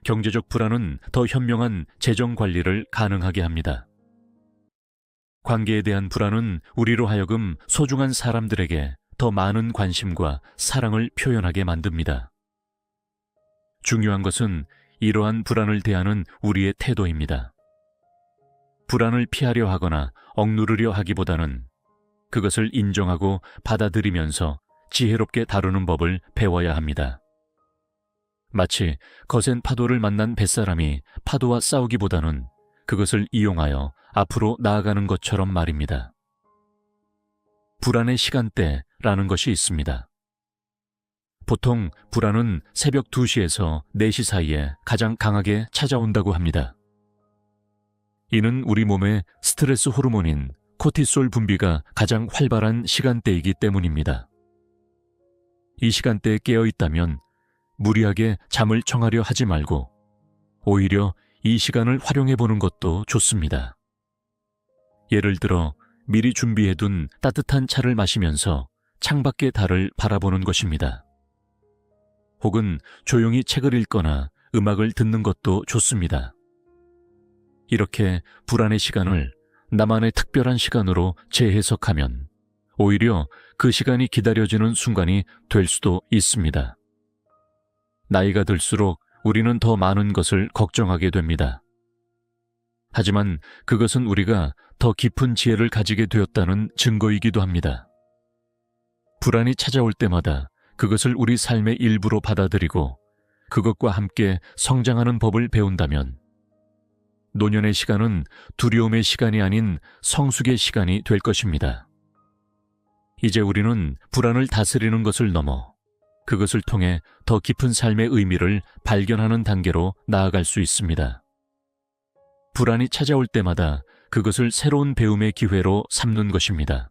[SPEAKER 1] 경제적 불안은 더 현명한 재정 관리를 가능하게 합니다. 관계에 대한 불안은 우리로 하여금 소중한 사람들에게 더 많은 관심과 사랑을 표현하게 만듭니다. 중요한 것은 이러한 불안을 대하는 우리의 태도입니다. 불안을 피하려 하거나 억누르려 하기보다는 그것을 인정하고 받아들이면서 지혜롭게 다루는 법을 배워야 합니다. 마치 거센 파도를 만난 뱃사람이 파도와 싸우기보다는 그것을 이용하여 앞으로 나아가는 것처럼 말입니다. 불안의 시간대라는 것이 있습니다. 보통 불안은 새벽 2시에서 4시 사이에 가장 강하게 찾아온다고 합니다. 이는 우리 몸의 스트레스 호르몬인 코티솔 분비가 가장 활발한 시간대이기 때문입니다. 이 시간대에 깨어 있다면 무리하게 잠을 청하려 하지 말고 오히려 이 시간을 활용해 보는 것도 좋습니다. 예를 들어 미리 준비해둔 따뜻한 차를 마시면서 창밖의 달을 바라보는 것입니다. 혹은 조용히 책을 읽거나 음악을 듣는 것도 좋습니다. 이렇게 불안의 시간을 나만의 특별한 시간으로 재해석하면 오히려 그 시간이 기다려지는 순간이 될 수도 있습니다. 나이가 들수록 우리는 더 많은 것을 걱정하게 됩니다. 하지만 그것은 우리가 더 깊은 지혜를 가지게 되었다는 증거이기도 합니다. 불안이 찾아올 때마다 그것을 우리 삶의 일부로 받아들이고 그것과 함께 성장하는 법을 배운다면 노년의 시간은 두려움의 시간이 아닌 성숙의 시간이 될 것입니다. 이제 우리는 불안을 다스리는 것을 넘어 그것을 통해 더 깊은 삶의 의미를 발견하는 단계로 나아갈 수 있습니다. 불안이 찾아올 때마다 그것을 새로운 배움의 기회로 삼는 것입니다.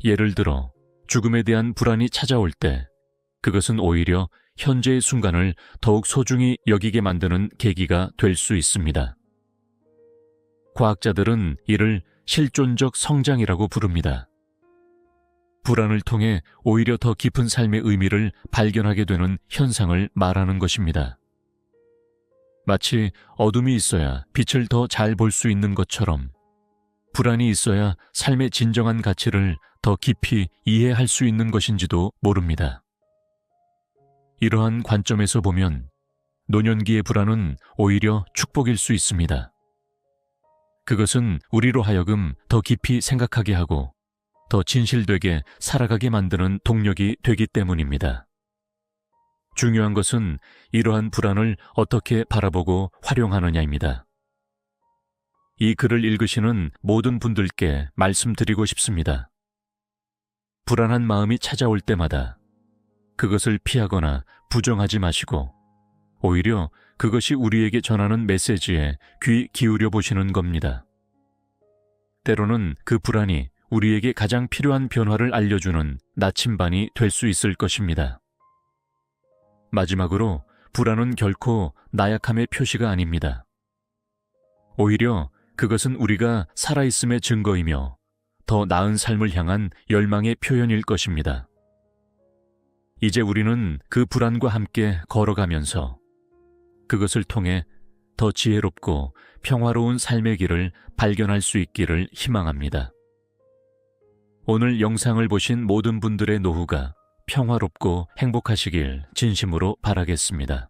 [SPEAKER 1] 예를 들어 죽음에 대한 불안이 찾아올 때 그것은 오히려 현재의 순간을 더욱 소중히 여기게 만드는 계기가 될 수 있습니다. 과학자들은 이를 실존적 성장이라고 부릅니다. 불안을 통해 오히려 더 깊은 삶의 의미를 발견하게 되는 현상을 말하는 것입니다. 마치 어둠이 있어야 빛을 더 잘 볼 수 있는 것처럼 불안이 있어야 삶의 진정한 가치를 더 깊이 이해할 수 있는 것인지도 모릅니다. 이러한 관점에서 보면 노년기의 불안은 오히려 축복일 수 있습니다. 그것은 우리로 하여금 더 깊이 생각하게 하고 더 진실되게 살아가게 만드는 동력이 되기 때문입니다. 중요한 것은 이러한 불안을 어떻게 바라보고 활용하느냐입니다. 이 글을 읽으시는 모든 분들께 말씀드리고 싶습니다. 불안한 마음이 찾아올 때마다 그것을 피하거나 부정하지 마시고 오히려 그것이 우리에게 전하는 메시지에 귀 기울여 보시는 겁니다. 때로는 그 불안이 우리에게 가장 필요한 변화를 알려주는 나침반이 될 수 있을 것입니다. 마지막으로 불안은 결코 나약함의 표시가 아닙니다. 오히려 그것은 우리가 살아있음의 증거이며 더 나은 삶을 향한 열망의 표현일 것입니다. 이제 우리는 그 불안과 함께 걸어가면서 그것을 통해 더 지혜롭고 평화로운 삶의 길을 발견할 수 있기를 희망합니다. 오늘 영상을 보신 모든 분들의 노후가 평화롭고 행복하시길 진심으로 바라겠습니다.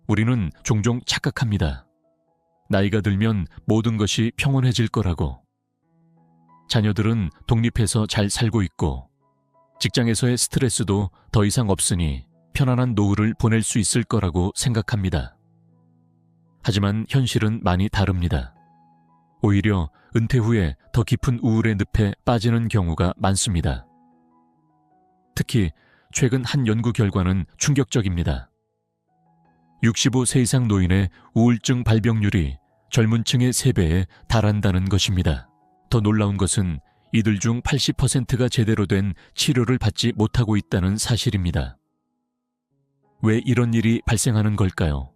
[SPEAKER 1] 우리는 종종 착각합니다. 나이가 들면 모든 것이 평온해질 거라고. 자녀들은 독립해서 잘 살고 있고 직장에서의 스트레스도 더 이상 없으니 편안한 노후를 보낼 수 있을 거라고 생각합니다. 하지만 현실은 많이 다릅니다. 오히려 은퇴 후에 더 깊은 우울의 늪에 빠지는 경우가 많습니다. 특히 최근 한 연구 결과는 충격적입니다. 65세 이상 노인의 우울증 발병률이 젊은 층의 3배에 달한다는 것입니다. 더 놀라운 것은 이들 중 80%가 제대로 된 치료를 받지 못하고 있다는 사실입니다. 왜 이런 일이 발생하는 걸까요?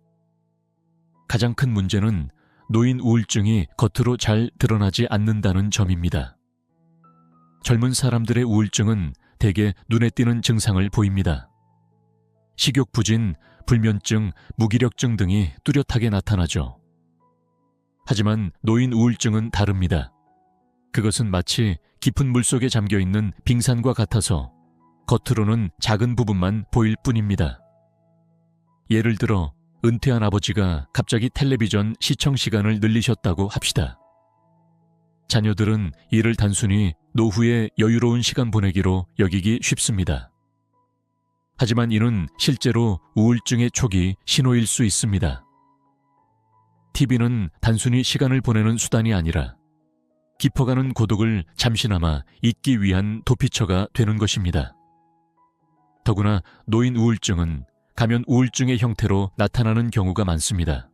[SPEAKER 1] 가장 큰 문제는 노인 우울증이 겉으로 잘 드러나지 않는다는 점입니다. 젊은 사람들의 우울증은 대개 눈에 띄는 증상을 보입니다. 식욕 부진, 불면증, 무기력증 등이 뚜렷하게 나타나죠. 하지만 노인 우울증은 다릅니다. 그것은 마치 깊은 물속에 잠겨있는 빙산과 같아서 겉으로는 작은 부분만 보일 뿐입니다. 예를 들어 은퇴한 아버지가 갑자기 텔레비전 시청 시간을 늘리셨다고 합시다. 자녀들은 이를 단순히 노후의 여유로운 시간 보내기로 여기기 쉽습니다. 하지만 이는 실제로 우울증의 초기 신호일 수 있습니다. TV는 단순히 시간을 보내는 수단이 아니라 깊어가는 고독을 잠시나마 잊기 위한 도피처가 되는 것입니다. 더구나 노인 우울증은 가면 우울증의 형태로 나타나는 경우가 많습니다.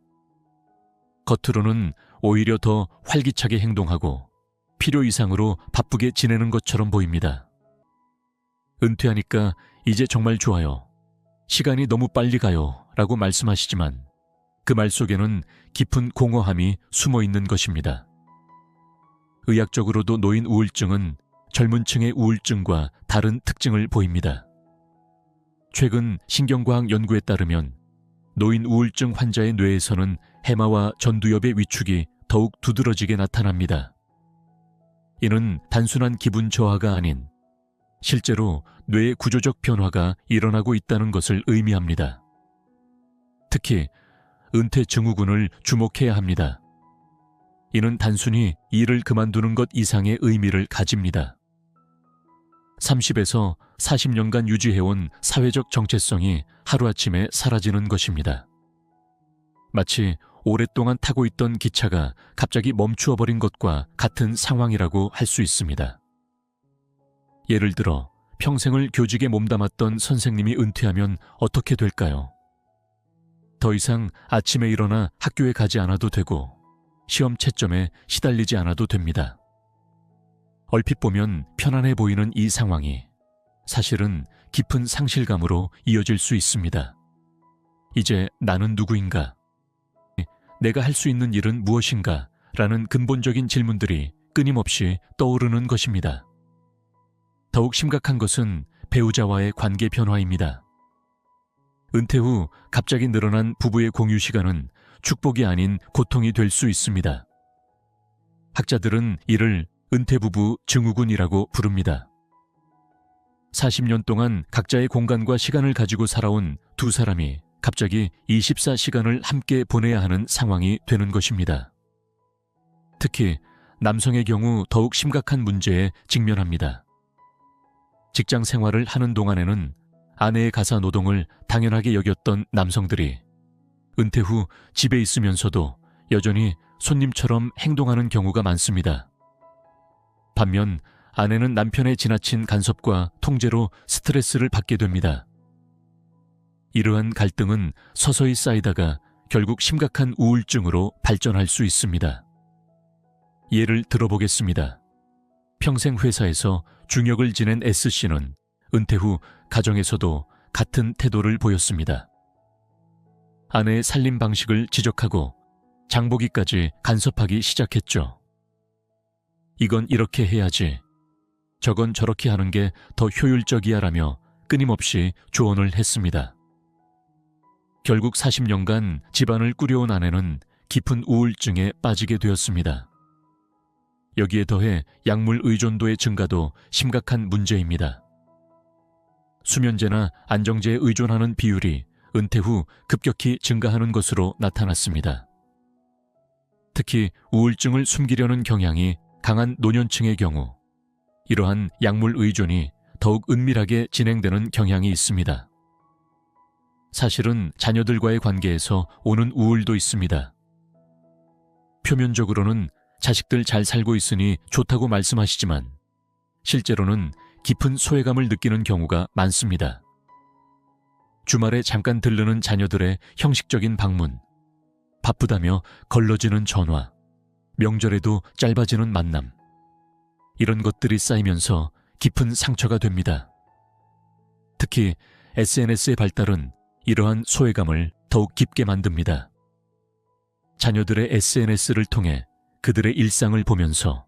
[SPEAKER 1] 겉으로는 오히려 더 활기차게 행동하고 필요 이상으로 바쁘게 지내는 것처럼 보입니다. 은퇴하니까 이제 정말 좋아요. 시간이 너무 빨리 가요. 라고 말씀하시지만 그 말 속에는 깊은 공허함이 숨어 있는 것입니다. 의학적으로도 노인 우울증은 젊은 층의 우울증과 다른 특징을 보입니다. 최근 신경과학 연구에 따르면 노인 우울증 환자의 뇌에서는 해마와 전두엽의 위축이 더욱 두드러지게 나타납니다. 이는 단순한 기분 저하가 아닌 실제로 뇌의 구조적 변화가 일어나고 있다는 것을 의미합니다. 특히 은퇴 증후군을 주목해야 합니다. 이는 단순히 일을 그만두는 것 이상의 의미를 가집니다. 30에서 40년간 유지해온 사회적 정체성이 하루아침에 사라지는 것입니다. 마치 오랫동안 타고 있던 기차가 갑자기 멈추어 버린 것과 같은 상황이라고 할 수 있습니다. 예를 들어 평생을 교직에 몸담았던 선생님이 은퇴하면 어떻게 될까요? 더 이상 아침에 일어나 학교에 가지 않아도 되고 시험 채점에 시달리지 않아도 됩니다. 얼핏 보면 편안해 보이는 이 상황이 사실은 깊은 상실감으로 이어질 수 있습니다. 이제 나는 누구인가? 내가 할 수 있는 일은 무엇인가? 라는 근본적인 질문들이 끊임없이 떠오르는 것입니다. 더욱 심각한 것은 배우자와의 관계 변화입니다. 은퇴 후 갑자기 늘어난 부부의 공유 시간은 축복이 아닌 고통이 될 수 있습니다. 학자들은 이를 은퇴부부 증후군이라고 부릅니다. 40년 동안 각자의 공간과 시간을 가지고 살아온 두 사람이 갑자기 24시간을 함께 보내야 하는 상황이 되는 것입니다. 특히 남성의 경우 더욱 심각한 문제에 직면합니다. 직장 생활을 하는 동안에는 아내의 가사 노동을 당연하게 여겼던 남성들이 은퇴 후 집에 있으면서도 여전히 손님처럼 행동하는 경우가 많습니다. 반면 아내는 남편의 지나친 간섭과 통제로 스트레스를 받게 됩니다. 이러한 갈등은 서서히 쌓이다가 결국 심각한 우울증으로 발전할 수 있습니다. 예를 들어보겠습니다. 평생 회사에서 중역을 지낸 S씨는 은퇴 후 가정에서도 같은 태도를 보였습니다. 아내의 살림 방식을 지적하고 장보기까지 간섭하기 시작했죠. 이건 이렇게 해야지, 저건 저렇게 하는 게 더 효율적이야라며 끊임없이 조언을 했습니다. 결국 40년간 집안을 꾸려온 아내는 깊은 우울증에 빠지게 되었습니다. 여기에 더해 약물 의존도의 증가도 심각한 문제입니다. 수면제나 안정제에 의존하는 비율이 은퇴 후 급격히 증가하는 것으로 나타났습니다. 특히 우울증을 숨기려는 경향이 강한 노년층의 경우 이러한 약물 의존이 더욱 은밀하게 진행되는 경향이 있습니다. 사실은 자녀들과의 관계에서 오는 우울도 있습니다. 표면적으로는 자식들 잘 살고 있으니 좋다고 말씀하시지만 실제로는 깊은 소외감을 느끼는 경우가 많습니다. 주말에 잠깐 들르는 자녀들의 형식적인 방문, 바쁘다며 걸러지는 전화, 명절에도 짧아지는 만남, 이런 것들이 쌓이면서 깊은 상처가 됩니다. 특히 SNS의 발달은 이러한 소외감을 더욱 깊게 만듭니다. 자녀들의 SNS를 통해 그들의 일상을 보면서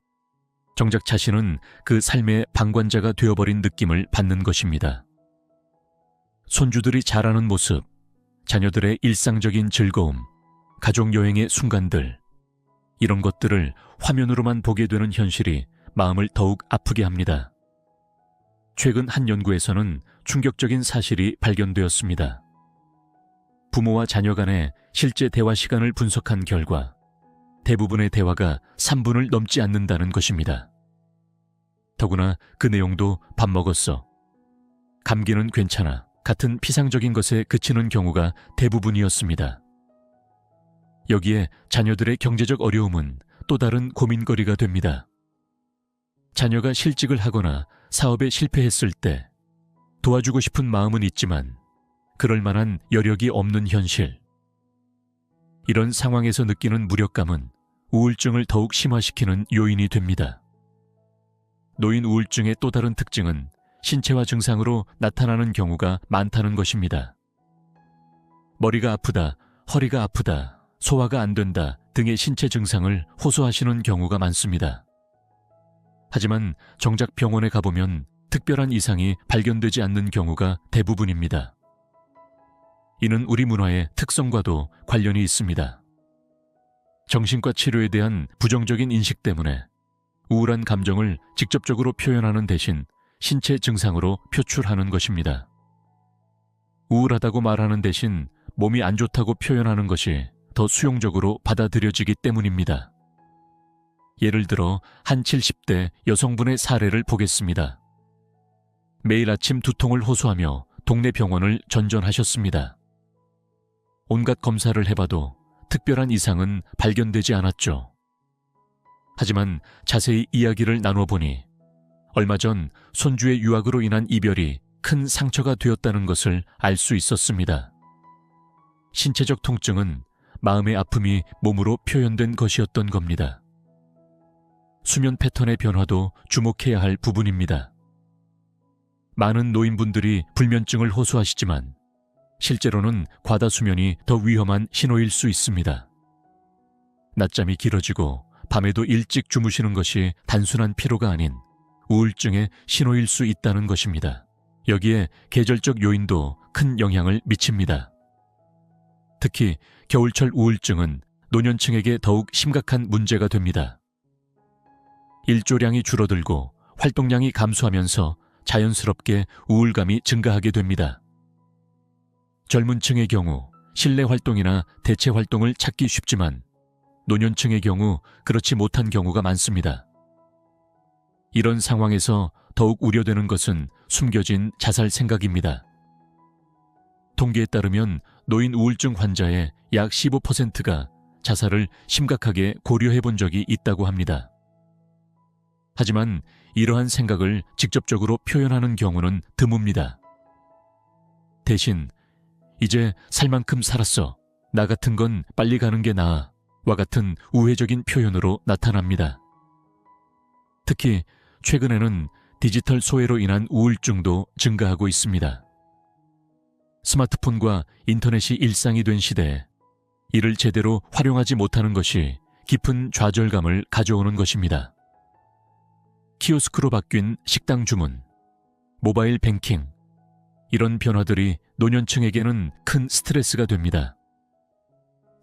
[SPEAKER 1] 정작 자신은 그 삶의 방관자가 되어버린 느낌을 받는 것입니다. 손주들이 자라는 모습, 자녀들의 일상적인 즐거움, 가족 여행의 순간들, 이런 것들을 화면으로만 보게 되는 현실이 마음을 더욱 아프게 합니다. 최근 한 연구에서는 충격적인 사실이 발견되었습니다. 부모와 자녀 간의 실제 대화 시간을 분석한 결과 대부분의 대화가 3분을 넘지 않는다는 것입니다. 더구나 그 내용도 밥 먹었어, 감기는 괜찮아 같은 피상적인 것에 그치는 경우가 대부분이었습니다. 여기에 자녀들의 경제적 어려움은 또 다른 고민거리가 됩니다. 자녀가 실직을 하거나 사업에 실패했을 때 도와주고 싶은 마음은 있지만 그럴 만한 여력이 없는 현실. 이런 상황에서 느끼는 무력감은 우울증을 더욱 심화시키는 요인이 됩니다. 노인 우울증의 또 다른 특징은 신체화 증상으로 나타나는 경우가 많다는 것입니다. 머리가 아프다, 허리가 아프다, 소화가 안 된다 등의 신체 증상을 호소하시는 경우가 많습니다. 하지만 정작 병원에 가보면 특별한 이상이 발견되지 않는 경우가 대부분입니다. 이는 우리 문화의 특성과도 관련이 있습니다. 정신과 치료에 대한 부정적인 인식 때문에 우울한 감정을 직접적으로 표현하는 대신 신체 증상으로 표출하는 것입니다. 우울하다고 말하는 대신 몸이 안 좋다고 표현하는 것이 더 수용적으로 받아들여지기 때문입니다. 예를 들어 한 70대 여성분의 사례를 보겠습니다. 매일 아침 두통을 호소하며 동네 병원을 전전하셨습니다. 온갖 검사를 해봐도 특별한 이상은 발견되지 않았죠. 하지만 자세히 이야기를 나눠보니 얼마 전 손주의 유학으로 인한 이별이 큰 상처가 되었다는 것을 알 수 있었습니다. 신체적 통증은 마음의 아픔이 몸으로 표현된 것이었던 겁니다. 수면 패턴의 변화도 주목해야 할 부분입니다. 많은 노인분들이 불면증을 호소하시지만 실제로는 과다수면이 더 위험한 신호일 수 있습니다. 낮잠이 길어지고 밤에도 일찍 주무시는 것이 단순한 피로가 아닌 우울증의 신호일 수 있다는 것입니다. 여기에 계절적 요인도 큰 영향을 미칩니다. 특히 겨울철 우울증은 노년층에게 더욱 심각한 문제가 됩니다. 일조량이 줄어들고 활동량이 감소하면서 자연스럽게 우울감이 증가하게 됩니다. 젊은 층의 경우 실내 활동이나 대체 활동을 찾기 쉽지만 노년층의 경우 그렇지 못한 경우가 많습니다. 이런 상황에서 더욱 우려되는 것은 숨겨진 자살 생각입니다. 통계에 따르면 노인 우울증 환자의 약 15%가 자살을 심각하게 고려해 본 적이 있다고 합니다. 하지만 이러한 생각을 직접적으로 표현하는 경우는 드뭅니다. 대신 이제 살 만큼 살았어, 나 같은 건 빨리 가는 게 나아 와 같은 우회적인 표현으로 나타납니다. 특히 최근에는 디지털 소외로 인한 우울증도 증가하고 있습니다. 스마트폰과 인터넷이 일상이 된 시대에 이를 제대로 활용하지 못하는 것이 깊은 좌절감을 가져오는 것입니다. 키오스크로 바뀐 식당 주문, 모바일 뱅킹, 이런 변화들이 노년층에게는 큰 스트레스가 됩니다.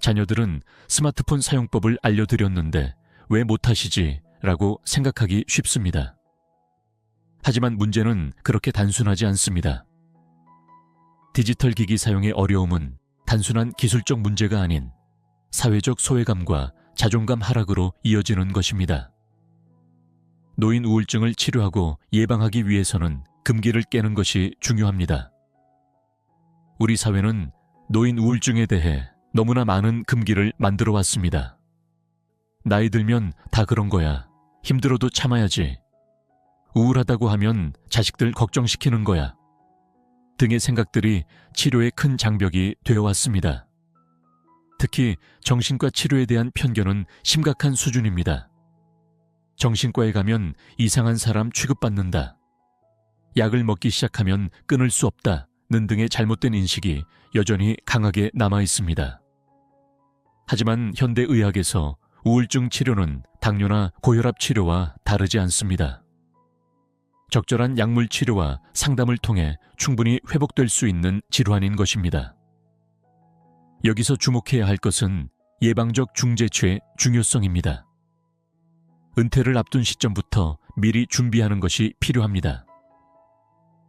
[SPEAKER 1] 자녀들은 스마트폰 사용법을 알려드렸는데 왜 못하시지? 라고 생각하기 쉽습니다. 하지만 문제는 그렇게 단순하지 않습니다. 디지털 기기 사용의 어려움은 단순한 기술적 문제가 아닌 사회적 소외감과 자존감 하락으로 이어지는 것입니다. 노인 우울증을 치료하고 예방하기 위해서는 금기를 깨는 것이 중요합니다. 우리 사회는 노인 우울증에 대해 너무나 많은 금기를 만들어 왔습니다. 나이 들면 다 그런 거야. 힘들어도 참아야지. 우울하다고 하면 자식들 걱정시키는 거야. 등의 생각들이 치료의 큰 장벽이 되어 왔습니다. 특히 정신과 치료에 대한 편견은 심각한 수준입니다. 정신과에 가면 이상한 사람 취급받는다. 약을 먹기 시작하면 끊을 수 없다는 등의 잘못된 인식이 여전히 강하게 남아 있습니다. 하지만 현대의학에서 우울증 치료는 당뇨나 고혈압 치료와 다르지 않습니다. 적절한 약물 치료와 상담을 통해 충분히 회복될 수 있는 질환인 것입니다. 여기서 주목해야 할 것은 예방적 중재취의 중요성입니다. 은퇴를 앞둔 시점부터 미리 준비하는 것이 필요합니다.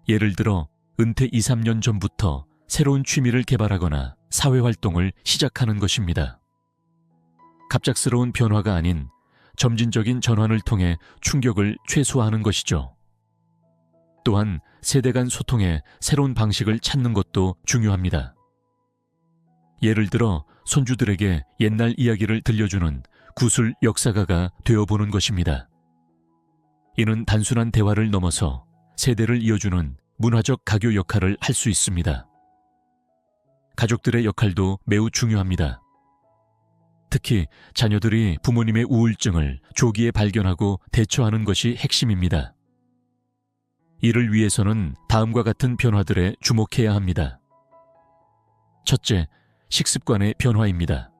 [SPEAKER 1] 예를 들어 은퇴 2, 3년 전부터 새로운 취미를 개발하거나 사회활동을 시작하는 것입니다. 갑작스러운 변화가 아닌 점진적인 전환을 통해 충격을 최소화하는 것이죠. 또한 세대 간 소통에 새로운 방식을 찾는 것도 중요합니다. 예를 들어 손주들에게 옛날 이야기를 들려주는 구술 역사가가 되어보는 것입니다. 이는 단순한 대화를 넘어서 세대를 이어주는 문화적 가교 역할을 할 수 있습니다. 가족들의 역할도 매우 중요합니다. 특히 자녀들이 부모님의 우울증을 조기에 발견하고 대처하는 것이 핵심입니다. 이를 위해서는 다음과 같은 변화들에 주목해야 합니다. 첫째, 식습관의 변화입니다.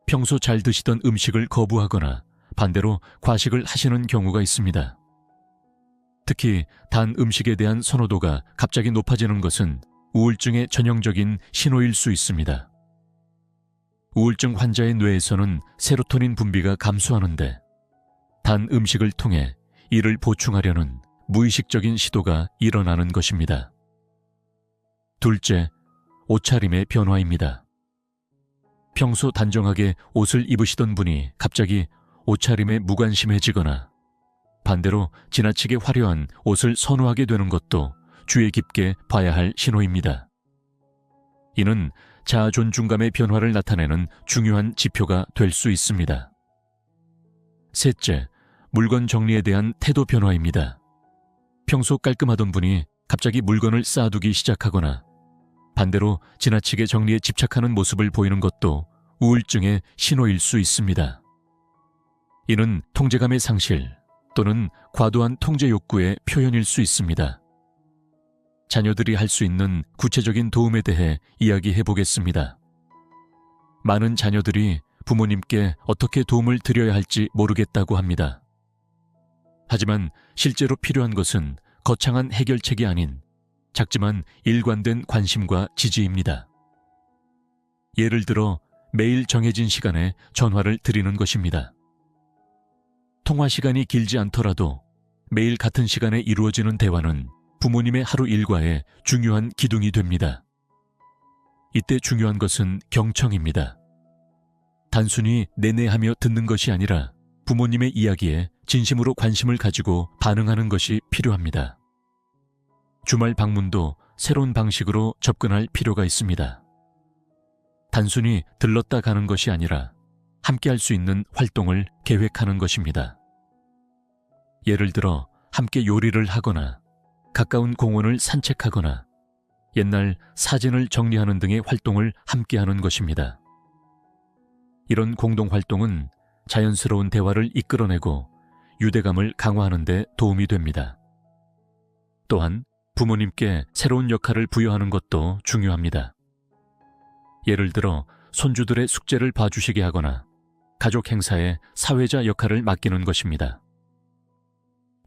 [SPEAKER 1] 평소 잘 드시던 음식을 거부하거나 반대로 과식을 하시는 경우가 있습니다. 특히 단 음식에 대한 선호도가 갑자기 높아지는 것은 우울증의 전형적인 신호일 수 있습니다. 우울증 환자의 뇌에서는 세로토닌 분비가 감소하는데 단 음식을 통해 이를 보충하려는 무의식적인 시도가 일어나는 것입니다. 둘째, 옷차림의 변화입니다. 평소 단정하게 옷을 입으시던 분이 갑자기 옷차림에 무관심해지거나 반대로 지나치게 화려한 옷을 선호하게 되는 것도 주의 깊게 봐야 할 신호입니다. 이는 자아 존중감의 변화를 나타내는 중요한 지표가 될 수 있습니다. 셋째, 물건 정리에 대한 태도 변화입니다. 평소 깔끔하던 분이 갑자기 물건을 쌓아두기 시작하거나 반대로 지나치게 정리에 집착하는 모습을 보이는 것도 우울증의 신호일 수 있습니다. 이는 통제감의 상실 또는 과도한 통제 욕구의 표현일 수 있습니다. 자녀들이 할 수 있는 구체적인 도움에 대해 이야기해 보겠습니다. 많은 자녀들이 부모님께 어떻게 도움을 드려야 할지 모르겠다고 합니다. 하지만 실제로 필요한 것은 거창한 해결책이 아닌 작지만 일관된 관심과 지지입니다. 예를 들어 매일 정해진 시간에 전화를 드리는 것입니다. 통화 시간이 길지 않더라도 매일 같은 시간에 이루어지는 대화는 부모님의 하루 일과에 중요한 기둥이 됩니다. 이때 중요한 것은 경청입니다. 단순히 내내하며 듣는 것이 아니라 부모님의 이야기에 진심으로 관심을 가지고 반응하는 것이 필요합니다. 주말 방문도 새로운 방식으로 접근할 필요가 있습니다. 단순히 들렀다 가는 것이 아니라 함께 할 수 있는 활동을 계획하는 것입니다. 예를 들어 함께 요리를 하거나 가까운 공원을 산책하거나 옛날 사진을 정리하는 등의 활동을 함께 하는 것입니다. 이런 공동활동은 자연스러운 대화를 이끌어내고 유대감을 강화하는 데 도움이 됩니다. 또한 부모님께 새로운 역할을 부여하는 것도 중요합니다. 예를 들어 손주들의 숙제를 봐주시게 하거나 가족 행사에 사회자 역할을 맡기는 것입니다.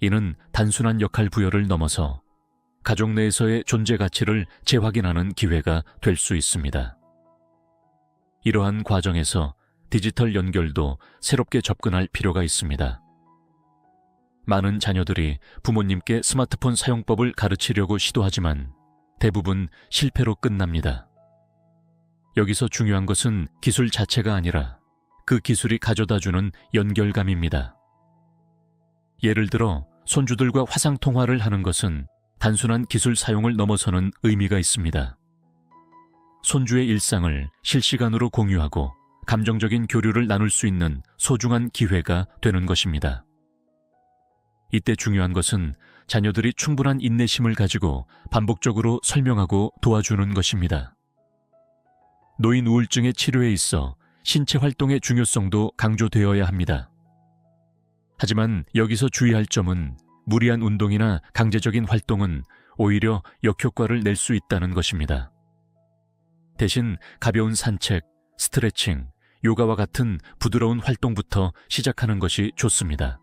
[SPEAKER 1] 이는 단순한 역할 부여를 넘어서 가족 내에서의 존재 가치를 재확인하는 기회가 될 수 있습니다. 이러한 과정에서 디지털 연결도 새롭게 접근할 필요가 있습니다. 많은 자녀들이 부모님께 스마트폰 사용법을 가르치려고 시도하지만 대부분 실패로 끝납니다. 여기서 중요한 것은 기술 자체가 아니라 그 기술이 가져다주는 연결감입니다. 예를 들어 손주들과 화상통화를 하는 것은 단순한 기술 사용을 넘어서는 의미가 있습니다. 손주의 일상을 실시간으로 공유하고 감정적인 교류를 나눌 수 있는 소중한 기회가 되는 것입니다. 이때 중요한 것은 자녀들이 충분한 인내심을 가지고 반복적으로 설명하고 도와주는 것입니다. 노인 우울증의 치료에 있어 신체 활동의 중요성도 강조되어야 합니다. 하지만 여기서 주의할 점은 무리한 운동이나 강제적인 활동은 오히려 역효과를 낼 수 있다는 것입니다. 대신 가벼운 산책, 스트레칭, 요가와 같은 부드러운 활동부터 시작하는 것이 좋습니다.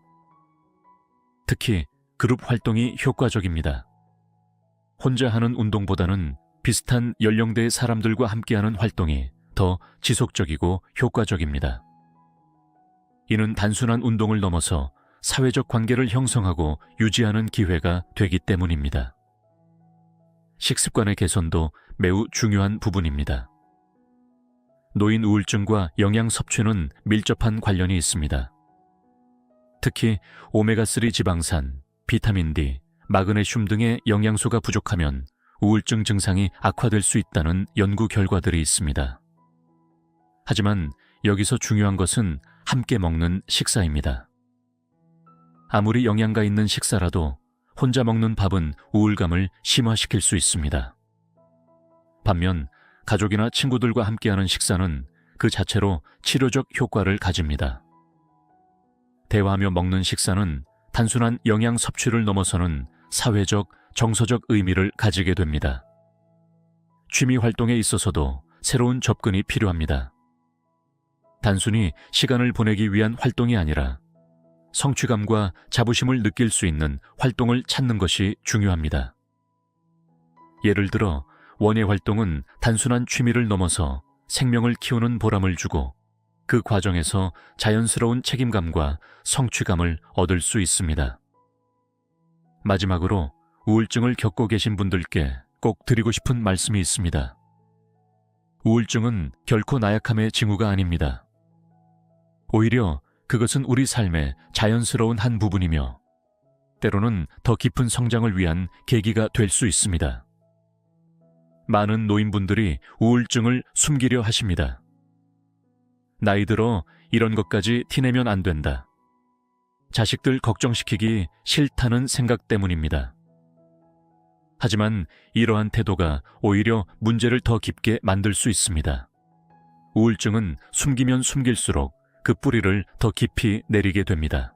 [SPEAKER 1] 특히 그룹 활동이 효과적입니다. 혼자 하는 운동보다는 비슷한 연령대의 사람들과 함께하는 활동이 더 지속적이고 효과적입니다. 이는 단순한 운동을 넘어서 사회적 관계를 형성하고 유지하는 기회가 되기 때문입니다. 식습관의 개선도 매우 중요한 부분입니다. 노인 우울증과 영양 섭취는 밀접한 관련이 있습니다. 특히 오메가3 지방산, 비타민 D, 마그네슘 등의 영양소가 부족하면 우울증 증상이 악화될 수 있다는 연구 결과들이 있습니다. 하지만 여기서 중요한 것은 함께 먹는 식사입니다. 아무리 영양가 있는 식사라도 혼자 먹는 밥은 우울감을 심화시킬 수 있습니다. 반면 가족이나 친구들과 함께하는 식사는 그 자체로 치료적 효과를 가집니다. 대화하며 먹는 식사는 단순한 영양 섭취를 넘어서는 사회적, 정서적 의미를 가지게 됩니다. 취미 활동에 있어서도 새로운 접근이 필요합니다. 단순히 시간을 보내기 위한 활동이 아니라 성취감과 자부심을 느낄 수 있는 활동을 찾는 것이 중요합니다. 예를 들어 원예 활동은 단순한 취미를 넘어서 생명을 키우는 보람을 주고 그 과정에서 자연스러운 책임감과 성취감을 얻을 수 있습니다. 마지막으로 우울증을 겪고 계신 분들께 꼭 드리고 싶은 말씀이 있습니다. 우울증은 결코 나약함의 징후가 아닙니다. 오히려 그것은 우리 삶의 자연스러운 한 부분이며 때로는 더 깊은 성장을 위한 계기가 될 수 있습니다. 많은 노인분들이 우울증을 숨기려 하십니다. 나이 들어 이런 것까지 티내면 안 된다. 자식들 걱정시키기 싫다는 생각 때문입니다. 하지만 이러한 태도가 오히려 문제를 더 깊게 만들 수 있습니다. 우울증은 숨기면 숨길수록 그 뿌리를 더 깊이 내리게 됩니다.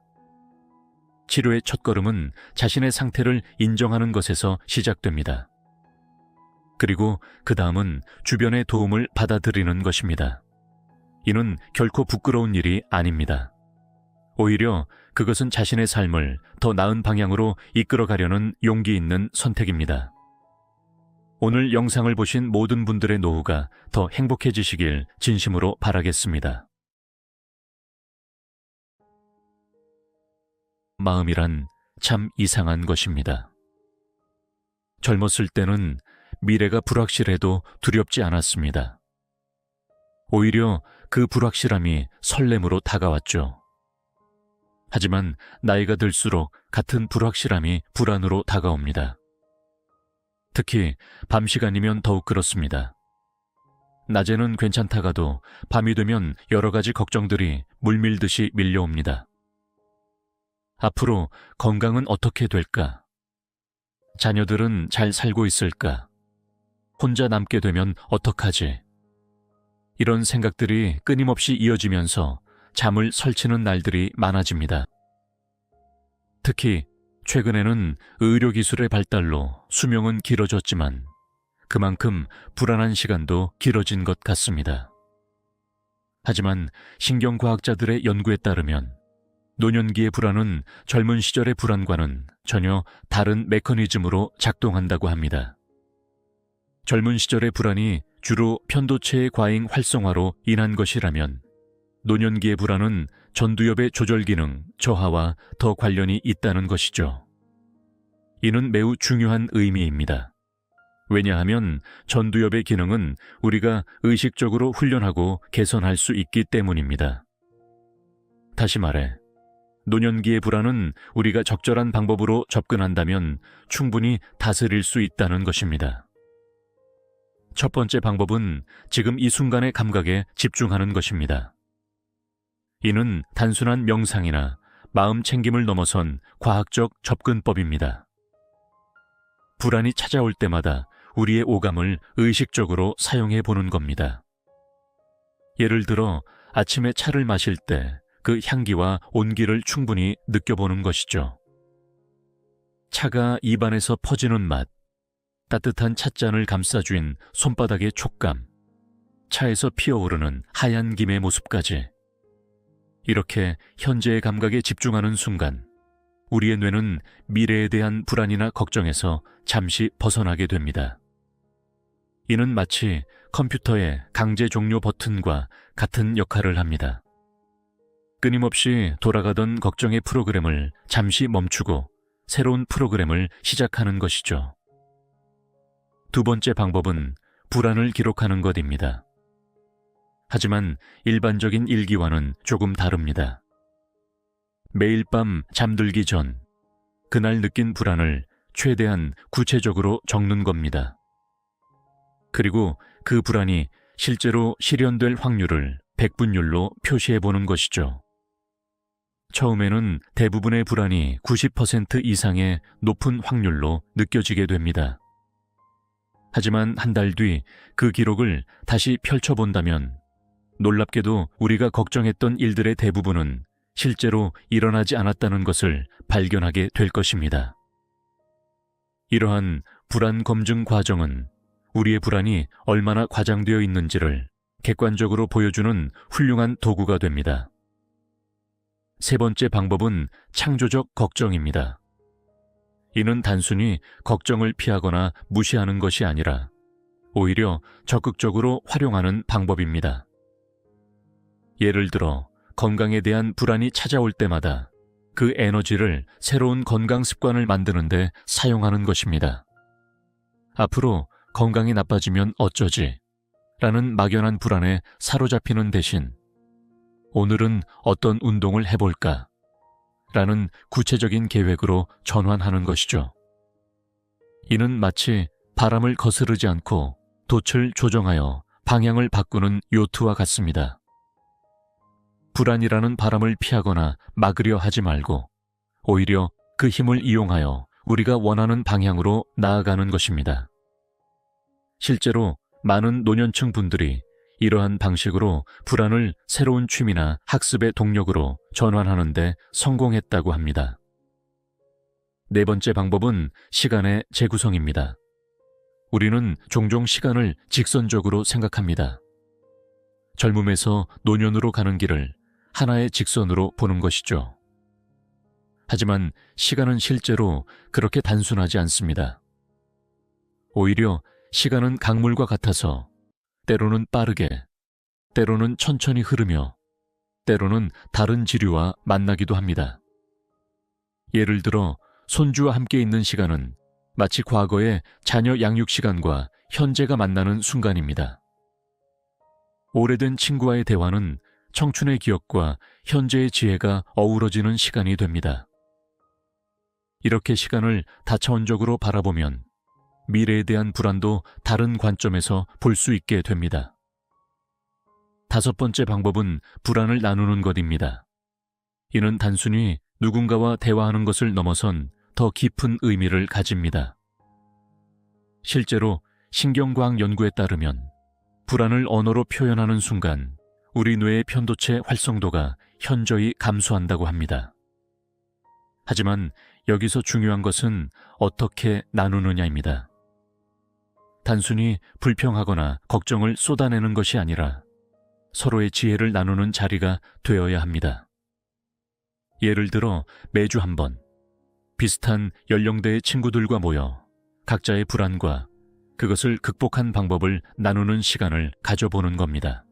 [SPEAKER 1] 치료의 첫걸음은 자신의 상태를 인정하는 것에서 시작됩니다. 그리고 그 다음은 주변의 도움을 받아들이는 것입니다. 이는 결코 부끄러운 일이 아닙니다. 오히려 그것은 자신의 삶을 더 나은 방향으로 이끌어가려는 용기 있는 선택입니다. 오늘 영상을 보신 모든 분들의 노후가 더 행복해지시길 진심으로 바라겠습니다. 마음이란 참 이상한 것입니다. 젊었을 때는 미래가 불확실해도 두렵지 않았습니다. 오히려 그 불확실함이 설렘으로 다가왔죠. 하지만 나이가 들수록 같은 불확실함이 불안으로 다가옵니다. 특히 밤 시간이면 더욱 그렇습니다. 낮에는 괜찮다가도 밤이 되면 여러 가지 걱정들이 물밀듯이 밀려옵니다. 앞으로 건강은 어떻게 될까? 자녀들은 잘 살고 있을까? 혼자 남게 되면 어떡하지? 이런 생각들이 끊임없이 이어지면서 잠을 설치는 날들이 많아집니다. 특히 최근에는 의료기술의 발달로 수명은 길어졌지만 그만큼 불안한 시간도 길어진 것 같습니다. 하지만 신경과학자들의 연구에 따르면 노년기의 불안은 젊은 시절의 불안과는 전혀 다른 메커니즘으로 작동한다고 합니다. 젊은 시절의 불안이 주로 편도체의 과잉 활성화로 인한 것이라면 노년기의 불안은 전두엽의 조절 기능 저하와 더 관련이 있다는 것이죠. 이는 매우 중요한 의미입니다. 왜냐하면 전두엽의 기능은 우리가 의식적으로 훈련하고 개선할 수 있기 때문입니다. 다시 말해, 노년기의 불안은 우리가 적절한 방법으로 접근한다면 충분히 다스릴 수 있다는 것입니다. 첫 번째 방법은 지금 이 순간의 감각에 집중하는 것입니다. 이는 단순한 명상이나 마음 챙김을 넘어선 과학적 접근법입니다. 불안이 찾아올 때마다 우리의 오감을 의식적으로 사용해 보는 겁니다. 예를 들어 아침에 차를 마실 때 그 향기와 온기를 충분히 느껴보는 것이죠. 차가 입안에서 퍼지는 맛, 따뜻한 찻잔을 감싸쥔 손바닥의 촉감, 차에서 피어오르는 하얀 김의 모습까지. 이렇게 현재의 감각에 집중하는 순간 우리의 뇌는 미래에 대한 불안이나 걱정에서 잠시 벗어나게 됩니다. 이는 마치 컴퓨터의 강제 종료 버튼과 같은 역할을 합니다. 끊임없이 돌아가던 걱정의 프로그램을 잠시 멈추고 새로운 프로그램을 시작하는 것이죠. 두 번째 방법은 불안을 기록하는 것입니다. 하지만 일반적인 일기와는 조금 다릅니다. 매일 밤 잠들기 전 그날 느낀 불안을 최대한 구체적으로 적는 겁니다. 그리고 그 불안이 실제로 실현될 확률을 백분율로 표시해 보는 것이죠. 처음에는 대부분의 불안이 90% 이상의 높은 확률로 느껴지게 됩니다. 하지만 한 달 뒤 그 기록을 다시 펼쳐본다면 놀랍게도 우리가 걱정했던 일들의 대부분은 실제로 일어나지 않았다는 것을 발견하게 될 것입니다. 이러한 불안 검증 과정은 우리의 불안이 얼마나 과장되어 있는지를 객관적으로 보여주는 훌륭한 도구가 됩니다. 세 번째 방법은 창조적 걱정입니다. 이는 단순히 걱정을 피하거나 무시하는 것이 아니라 오히려 적극적으로 활용하는 방법입니다. 예를 들어 건강에 대한 불안이 찾아올 때마다 그 에너지를 새로운 건강 습관을 만드는 데 사용하는 것입니다. 앞으로 건강이 나빠지면 어쩌지? 라는 막연한 불안에 사로잡히는 대신 오늘은 어떤 운동을 해볼까? 라는 구체적인 계획으로 전환하는 것이죠. 이는 마치 바람을 거스르지 않고 돛을 조정하여 방향을 바꾸는 요트와 같습니다. 불안이라는 바람을 피하거나 막으려 하지 말고 오히려 그 힘을 이용하여 우리가 원하는 방향으로 나아가는 것입니다. 실제로 많은 노년층 분들이 이러한 방식으로 불안을 새로운 취미나 학습의 동력으로 전환하는 데 성공했다고 합니다. 네 번째 방법은 시간의 재구성입니다. 우리는 종종 시간을 직선적으로 생각합니다. 젊음에서 노년으로 가는 길을 하나의 직선으로 보는 것이죠. 하지만 시간은 실제로 그렇게 단순하지 않습니다. 오히려 시간은 강물과 같아서 때로는 빠르게, 때로는 천천히 흐르며 때로는 다른 지류와 만나기도 합니다. 예를 들어 손주와 함께 있는 시간은 마치 과거의 자녀 양육 시간과 현재가 만나는 순간입니다. 오래된 친구와의 대화는 청춘의 기억과 현재의 지혜가 어우러지는 시간이 됩니다. 이렇게 시간을 다차원적으로 바라보면 미래에 대한 불안도 다른 관점에서 볼 수 있게 됩니다. 다섯 번째 방법은 불안을 나누는 것입니다. 이는 단순히 누군가와 대화하는 것을 넘어선 더 깊은 의미를 가집니다. 실제로 신경과학 연구에 따르면 불안을 언어로 표현하는 순간 우리 뇌의 편도체 활성도가 현저히 감소한다고 합니다. 하지만 여기서 중요한 것은 어떻게 나누느냐입니다. 단순히 불평하거나 걱정을 쏟아내는 것이 아니라 서로의 지혜를 나누는 자리가 되어야 합니다. 예를 들어 매주 한 번 비슷한 연령대의 친구들과 모여 각자의 불안과 그것을 극복한 방법을 나누는 시간을 가져보는 겁니다.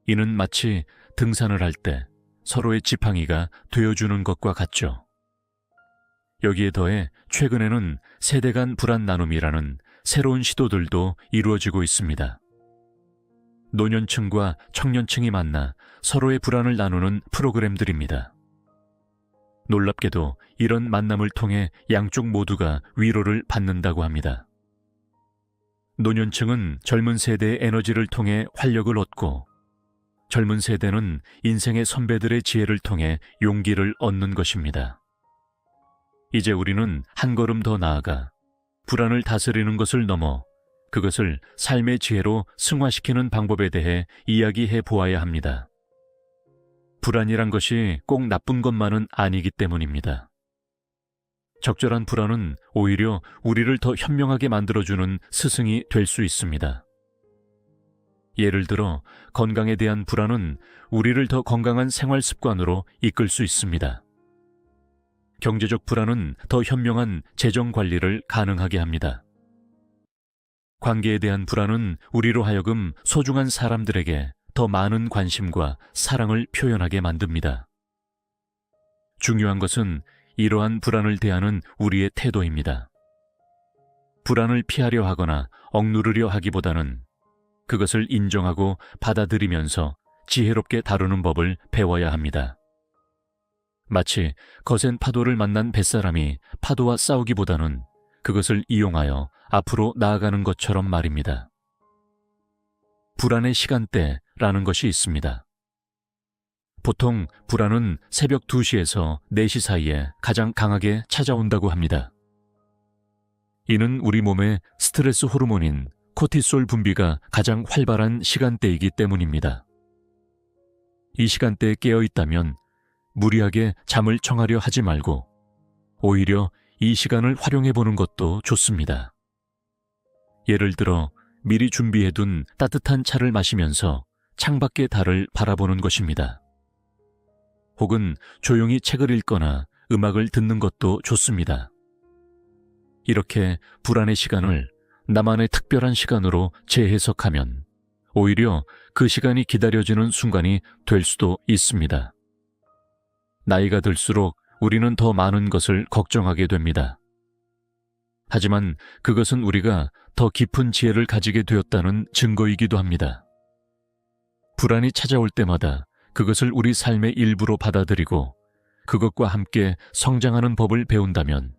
[SPEAKER 1] 이는 마치 등산을 할 때 서로의 지팡이가 되어주는 것과 같죠. 여기에 더해 최근에는 세대 간 불안 나눔이라는 새로운 시도들도 이루어지고 있습니다. 노년층과 청년층이 만나 서로의 불안을 나누는 프로그램들입니다. 놀랍게도 이런 만남을 통해 양쪽 모두가 위로를 받는다고 합니다. 노년층은 젊은 세대의 에너지를 통해 활력을 얻고, 젊은 세대는 인생의 선배들의 지혜를 통해 용기를 얻는 것입니다. 이제 우리는 한 걸음 더 나아가 불안을 다스리는 것을 넘어 그것을 삶의 지혜로 승화시키는 방법에 대해 이야기해 보아야 합니다. 불안이란 것이 꼭 나쁜 것만은 아니기 때문입니다. 적절한 불안은 오히려 우리를 더 현명하게 만들어주는 스승이 될 수 있습니다. 예를 들어 건강에 대한 불안은 우리를 더 건강한 생활 습관으로 이끌 수 있습니다. 경제적 불안은 더 현명한 재정 관리를 가능하게 합니다. 관계에 대한 불안은 우리로 하여금 소중한 사람들에게 더 많은 관심과 사랑을 표현하게 만듭니다. 중요한 것은 이러한 불안을 대하는 우리의 태도입니다. 불안을 피하려 하거나 억누르려 하기보다는 그것을 인정하고 받아들이면서 지혜롭게 다루는 법을 배워야 합니다. 마치 거센 파도를 만난 뱃사람이 파도와 싸우기보다는 그것을 이용하여 앞으로 나아가는 것처럼 말입니다. 불안의 시간대라는 것이 있습니다. 보통 불안은 새벽 2시에서 4시 사이에 가장 강하게 찾아온다고 합니다. 이는 우리 몸의 스트레스 호르몬인 코티솔 분비가 가장 활발한 시간대이기 때문입니다. 이 시간대에 깨어 있다면 무리하게 잠을 청하려 하지 말고 오히려 이 시간을 활용해 보는 것도 좋습니다. 예를 들어 미리 준비해둔 따뜻한 차를 마시면서 창밖의 달을 바라보는 것입니다. 혹은 조용히 책을 읽거나 음악을 듣는 것도 좋습니다. 이렇게 불안의 시간을 나만의 특별한 시간으로 재해석하면 오히려 그 시간이 기다려지는 순간이 될 수도 있습니다. 나이가 들수록 우리는 더 많은 것을 걱정하게 됩니다. 하지만 그것은 우리가 더 깊은 지혜를 가지게 되었다는 증거이기도 합니다. 불안이 찾아올 때마다 그것을 우리 삶의 일부로 받아들이고 그것과 함께 성장하는 법을 배운다면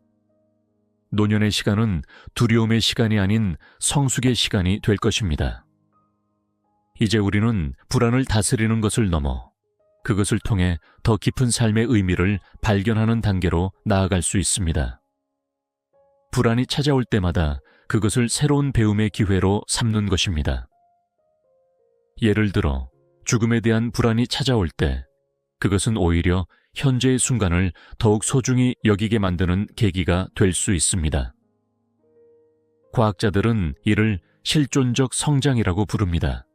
[SPEAKER 1] 노년의 시간은 두려움의 시간이 아닌 성숙의 시간이 될 것입니다. 이제 우리는 불안을 다스리는 것을 넘어 그것을 통해 더 깊은 삶의 의미를 발견하는 단계로 나아갈 수 있습니다. 불안이 찾아올 때마다 그것을 새로운 배움의 기회로 삼는 것입니다. 예를 들어 죽음에 대한 불안이 찾아올 때 그것은 오히려 현재의 순간을 더욱 소중히 여기게 만드는 계기가 될 수 있습니다. 과학자들은 이를 실존적 성장이라고 부릅니다.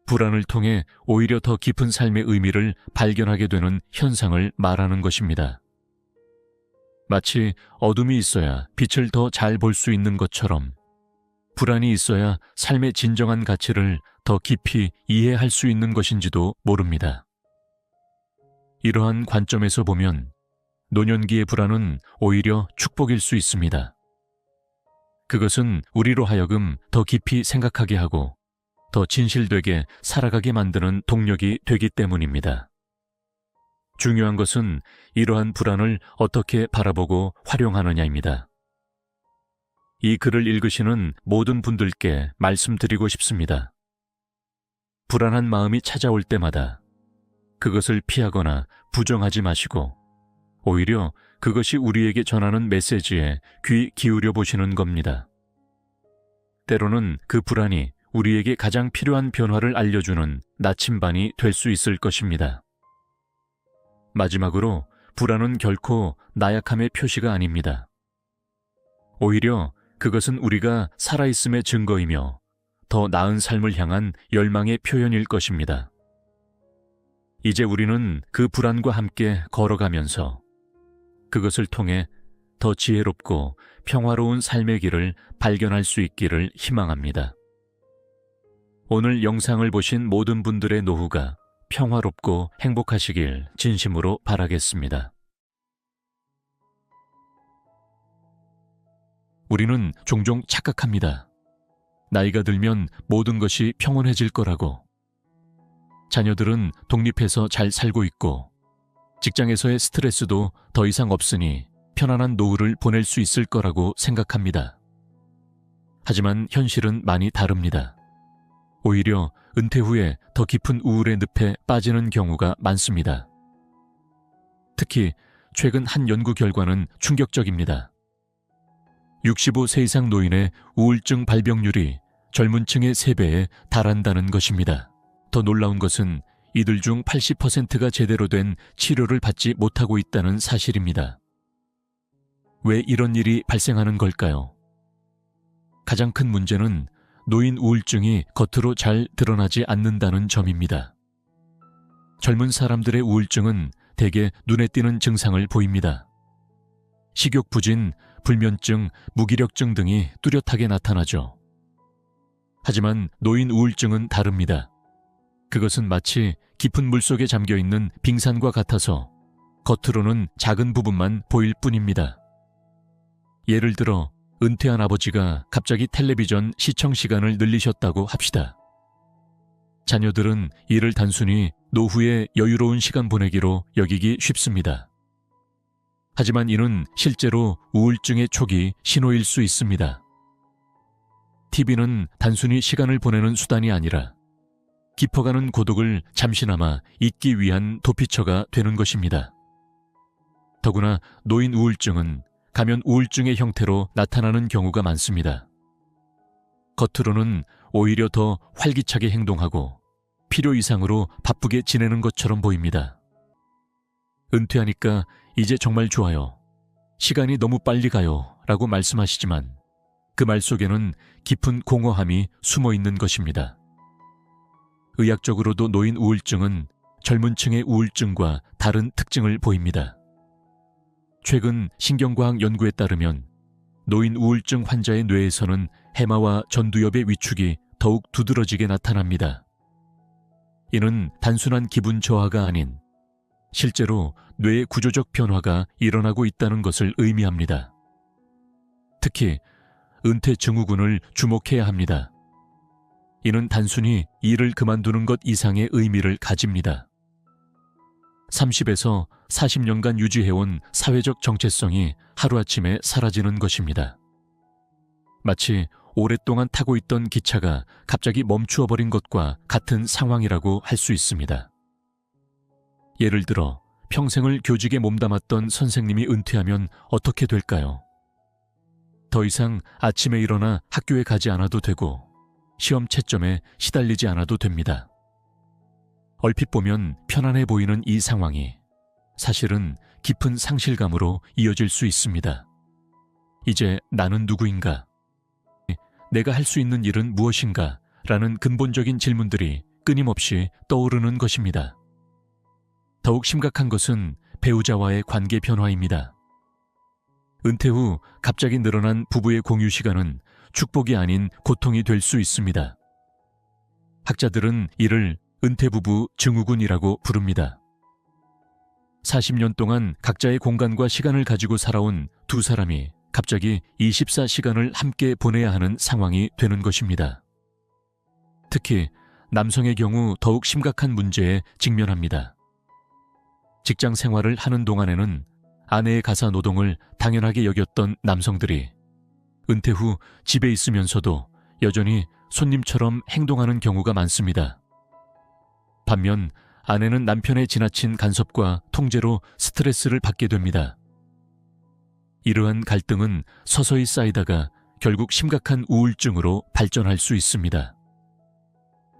[SPEAKER 1] 불안을 통해 오히려 더 깊은 삶의 의미를 발견하게 되는 현상을 말하는 것입니다. 마치 어둠이 있어야 빛을 더 잘 볼 수 있는 것처럼 불안이 있어야 삶의 진정한 가치를 더 깊이 이해할 수 있는 것인지도 모릅니다. 이러한 관점에서 보면 노년기의 불안은 오히려 축복일 수 있습니다. 그것은 우리로 하여금 더 깊이 생각하게 하고 더 진실되게 살아가게 만드는 동력이 되기 때문입니다. 중요한 것은 이러한 불안을 어떻게 바라보고 활용하느냐입니다. 이 글을 읽으시는 모든 분들께 말씀드리고 싶습니다. 불안한 마음이 찾아올 때마다 그것을 피하거나 부정하지 마시고 오히려 그것이 우리에게 전하는 메시지에 귀 기울여 보시는 겁니다. 때로는 그 불안이 우리에게 가장 필요한 변화를 알려주는 나침반이 될 수 있을 것입니다. 마지막으로 불안은 결코 나약함의 표시가 아닙니다. 오히려 그것은 우리가 살아있음의 증거이며 더 나은 삶을 향한 열망의 표현일 것입니다. 이제 우리는 그 불안과 함께 걸어가면서 그것을 통해 더 지혜롭고 평화로운 삶의 길을 발견할 수 있기를 희망합니다. 오늘 영상을 보신 모든 분들의 노후가 평화롭고 행복하시길 진심으로 바라겠습니다. 우리는 종종 착각합니다. 나이가 들면 모든 것이 평온해질 거라고. 자녀들은 독립해서 잘 살고 있고 직장에서의 스트레스도 더 이상 없으니 편안한 노후를 보낼 수 있을 거라고 생각합니다. 하지만 현실은 많이 다릅니다. 오히려 은퇴 후에 더 깊은 우울의 늪에 빠지는 경우가 많습니다. 특히 최근 한 연구 결과는 충격적입니다. 65세 이상 노인의 우울증 발병률이 젊은 층의 3배에 달한다는 것입니다. 더 놀라운 것은 이들 중 80%가 제대로 된 치료를 받지 못하고 있다는 사실입니다. 왜 이런 일이 발생하는 걸까요? 가장 큰 문제는 노인 우울증이 겉으로 잘 드러나지 않는다는 점입니다. 젊은 사람들의 우울증은 대개 눈에 띄는 증상을 보입니다. 식욕 부진, 불면증, 무기력증 등이 뚜렷하게 나타나죠. 하지만 노인 우울증은 다릅니다. 그것은 마치 깊은 물속에 잠겨있는 빙산과 같아서 겉으로는 작은 부분만 보일 뿐입니다. 예를 들어 은퇴한 아버지가 갑자기 텔레비전 시청 시간을 늘리셨다고 합시다. 자녀들은 이를 단순히 노후의 여유로운 시간 보내기로 여기기 쉽습니다. 하지만 이는 실제로 우울증의 초기 신호일 수 있습니다. TV는 단순히 시간을 보내는 수단이 아니라 깊어가는 고독을 잠시나마 잊기 위한 도피처가 되는 것입니다. 더구나 노인 우울증은 가면 우울증의 형태로 나타나는 경우가 많습니다. 겉으로는 오히려 더 활기차게 행동하고 필요 이상으로 바쁘게 지내는 것처럼 보입니다. 은퇴하니까 이제 정말 좋아요. 시간이 너무 빨리 가요. 라고 말씀하시지만 그 말 속에는 깊은 공허함이 숨어 있는 것입니다. 의학적으로도 노인 우울증은 젊은 층의 우울증과 다른 특징을 보입니다. 최근 신경과학 연구에 따르면 노인 우울증 환자의 뇌에서는 해마와 전두엽의 위축이 더욱 두드러지게 나타납니다. 이는 단순한 기분 저하가 아닌 실제로 뇌의 구조적 변화가 일어나고 있다는 것을 의미합니다. 특히 은퇴 증후군을 주목해야 합니다. 이는 단순히 일을 그만두는 것 이상의 의미를 가집니다. 30에서 40년간 유지해온 사회적 정체성이 하루아침에 사라지는 것입니다. 마치 오랫동안 타고 있던 기차가 갑자기 멈추어 버린 것과 같은 상황이라고 할 수 있습니다. 예를 들어 평생을 교직에 몸담았던 선생님이 은퇴하면 어떻게 될까요? 더 이상 아침에 일어나 학교에 가지 않아도 되고 시험 채점에 시달리지 않아도 됩니다. 얼핏 보면 편안해 보이는 이 상황이 사실은 깊은 상실감으로 이어질 수 있습니다. 이제 나는 누구인가? 내가 할 수 있는 일은 무엇인가? 라는 근본적인 질문들이 끊임없이 떠오르는 것입니다. 더욱 심각한 것은 배우자와의 관계 변화입니다. 은퇴 후 갑자기 늘어난 부부의 공유 시간은 축복이 아닌 고통이 될 수 있습니다. 학자들은 이를 은퇴부부 증후군이라고 부릅니다. 40년 동안 각자의 공간과 시간을 가지고 살아온 두 사람이 갑자기 24시간을 함께 보내야 하는 상황이 되는 것입니다. 특히 남성의 경우 더욱 심각한 문제에 직면합니다. 직장 생활을 하는 동안에는 아내의 가사 노동을 당연하게 여겼던 남성들이 은퇴 후 집에 있으면서도 여전히 손님처럼 행동하는 경우가 많습니다. 반면 아내는 남편의 지나친 간섭과 통제로 스트레스를 받게 됩니다. 이러한 갈등은 서서히 쌓이다가 결국 심각한 우울증으로 발전할 수 있습니다.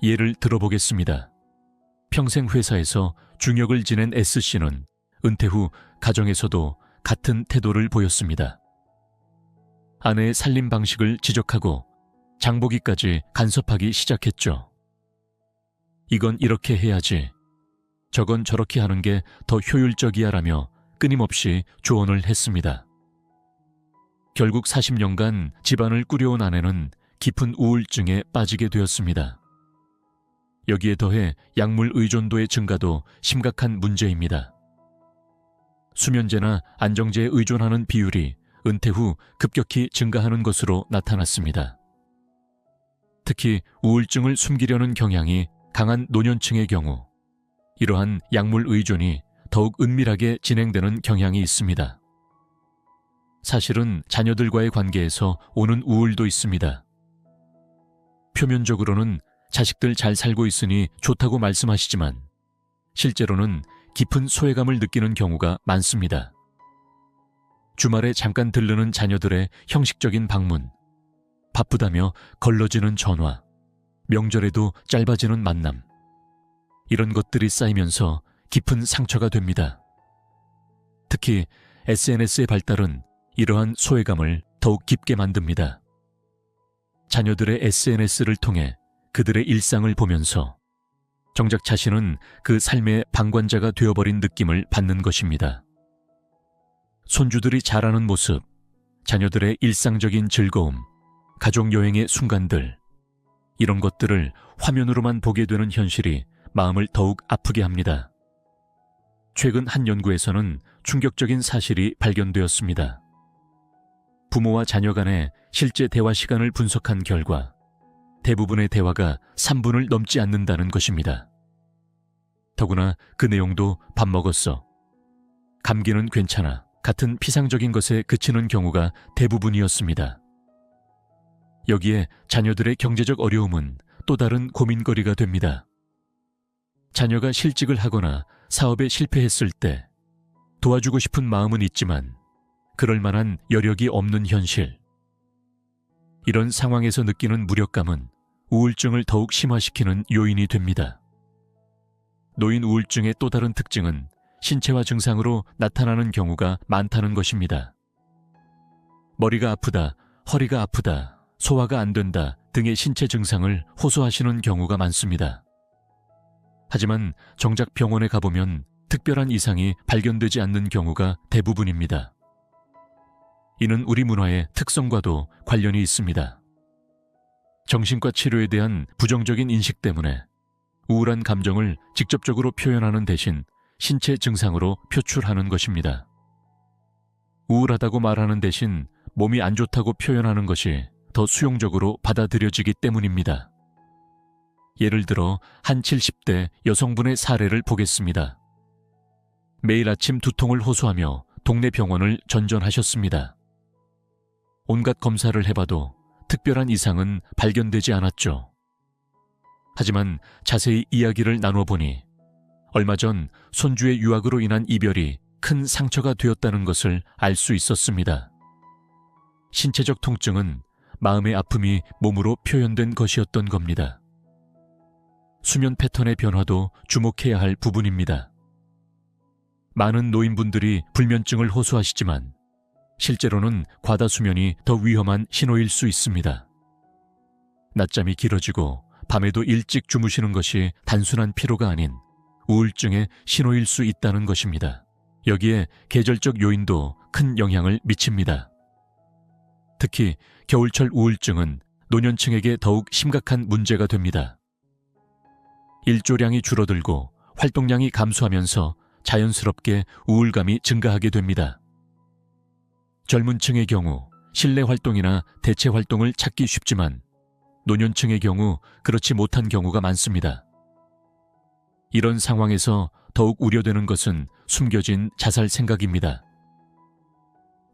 [SPEAKER 1] 예를 들어보겠습니다. 평생 회사에서 중역을 지낸 S씨는 은퇴 후 가정에서도 같은 태도를 보였습니다. 아내의 살림 방식을 지적하고 장보기까지 간섭하기 시작했죠. 이건 이렇게 해야지, 저건 저렇게 하는 게 더 효율적이야 라며 끊임없이 조언을 했습니다. 결국 40년간 집안을 꾸려온 아내는 깊은 우울증에 빠지게 되었습니다. 여기에 더해 약물 의존도의 증가도 심각한 문제입니다. 수면제나 안정제에 의존하는 비율이 은퇴 후 급격히 증가하는 것으로 나타났습니다. 특히 우울증을 숨기려는 경향이 강한 노년층의 경우 이러한 약물 의존이 더욱 은밀하게 진행되는 경향이 있습니다. 사실은 자녀들과의 관계에서 오는 우울도 있습니다. 표면적으로는 자식들 잘 살고 있으니 좋다고 말씀하시지만 실제로는 깊은 소외감을 느끼는 경우가 많습니다. 주말에 잠깐 들르는 자녀들의 형식적인 방문, 바쁘다며 걸러지는 전화, 명절에도 짧아지는 만남, 이런 것들이 쌓이면서 깊은 상처가 됩니다. 특히 SNS의 발달은 이러한 소외감을 더욱 깊게 만듭니다. 자녀들의 SNS를 통해 그들의 일상을 보면서 정작 자신은 그 삶의 방관자가 되어버린 느낌을 받는 것입니다. 손주들이 자라는 모습, 자녀들의 일상적인 즐거움, 가족 여행의 순간들, 이런 것들을 화면으로만 보게 되는 현실이 마음을 더욱 아프게 합니다. 최근 한 연구에서는 충격적인 사실이 발견되었습니다. 부모와 자녀 간의 실제 대화 시간을 분석한 결과 대부분의 대화가 3분을 넘지 않는다는 것입니다. 더구나 그 내용도 밥 먹었어, 감기는 괜찮아 같은 피상적인 것에 그치는 경우가 대부분이었습니다. 여기에 자녀들의 경제적 어려움은 또 다른 고민거리가 됩니다. 자녀가 실직을 하거나 사업에 실패했을 때 도와주고 싶은 마음은 있지만 그럴 만한 여력이 없는 현실. 이런 상황에서 느끼는 무력감은 우울증을 더욱 심화시키는 요인이 됩니다. 노인 우울증의 또 다른 특징은 신체화 증상으로 나타나는 경우가 많다는 것입니다. 머리가 아프다, 허리가 아프다, 소화가 안 된다 등의 신체 증상을 호소하시는 경우가 많습니다. 하지만 정작 병원에 가보면 특별한 이상이 발견되지 않는 경우가 대부분입니다. 이는 우리 문화의 특성과도 관련이 있습니다. 정신과 치료에 대한 부정적인 인식 때문에 우울한 감정을 직접적으로 표현하는 대신 신체 증상으로 표출하는 것입니다. 우울하다고 말하는 대신 몸이 안 좋다고 표현하는 것이 더 수용적으로 받아들여지기 때문입니다. 예를 들어 한 70대 여성분의 사례를 보겠습니다. 매일 아침 두통을 호소하며 동네 병원을 전전하셨습니다. 온갖 검사를 해봐도 특별한 이상은 발견되지 않았죠. 하지만 자세히 이야기를 나눠보니 얼마 전 손주의 유학으로 인한 이별이 큰 상처가 되었다는 것을 알 수 있었습니다. 신체적 통증은 마음의 아픔이 몸으로 표현된 것이었던 겁니다. 수면 패턴의 변화도 주목해야 할 부분입니다. 많은 노인분들이 불면증을 호소하시지만 실제로는 과다수면이 더 위험한 신호일 수 있습니다. 낮잠이 길어지고 밤에도 일찍 주무시는 것이 단순한 피로가 아닌 우울증의 신호일 수 있다는 것입니다. 여기에 계절적 요인도 큰 영향을 미칩니다. 특히 겨울철 우울증은 노년층에게 더욱 심각한 문제가 됩니다. 일조량이 줄어들고 활동량이 감소하면서 자연스럽게 우울감이 증가하게 됩니다. 젊은 층의 경우 실내 활동이나 대체 활동을 찾기 쉽지만 노년층의 경우 그렇지 못한 경우가 많습니다. 이런 상황에서 더욱 우려되는 것은 숨겨진 자살 생각입니다.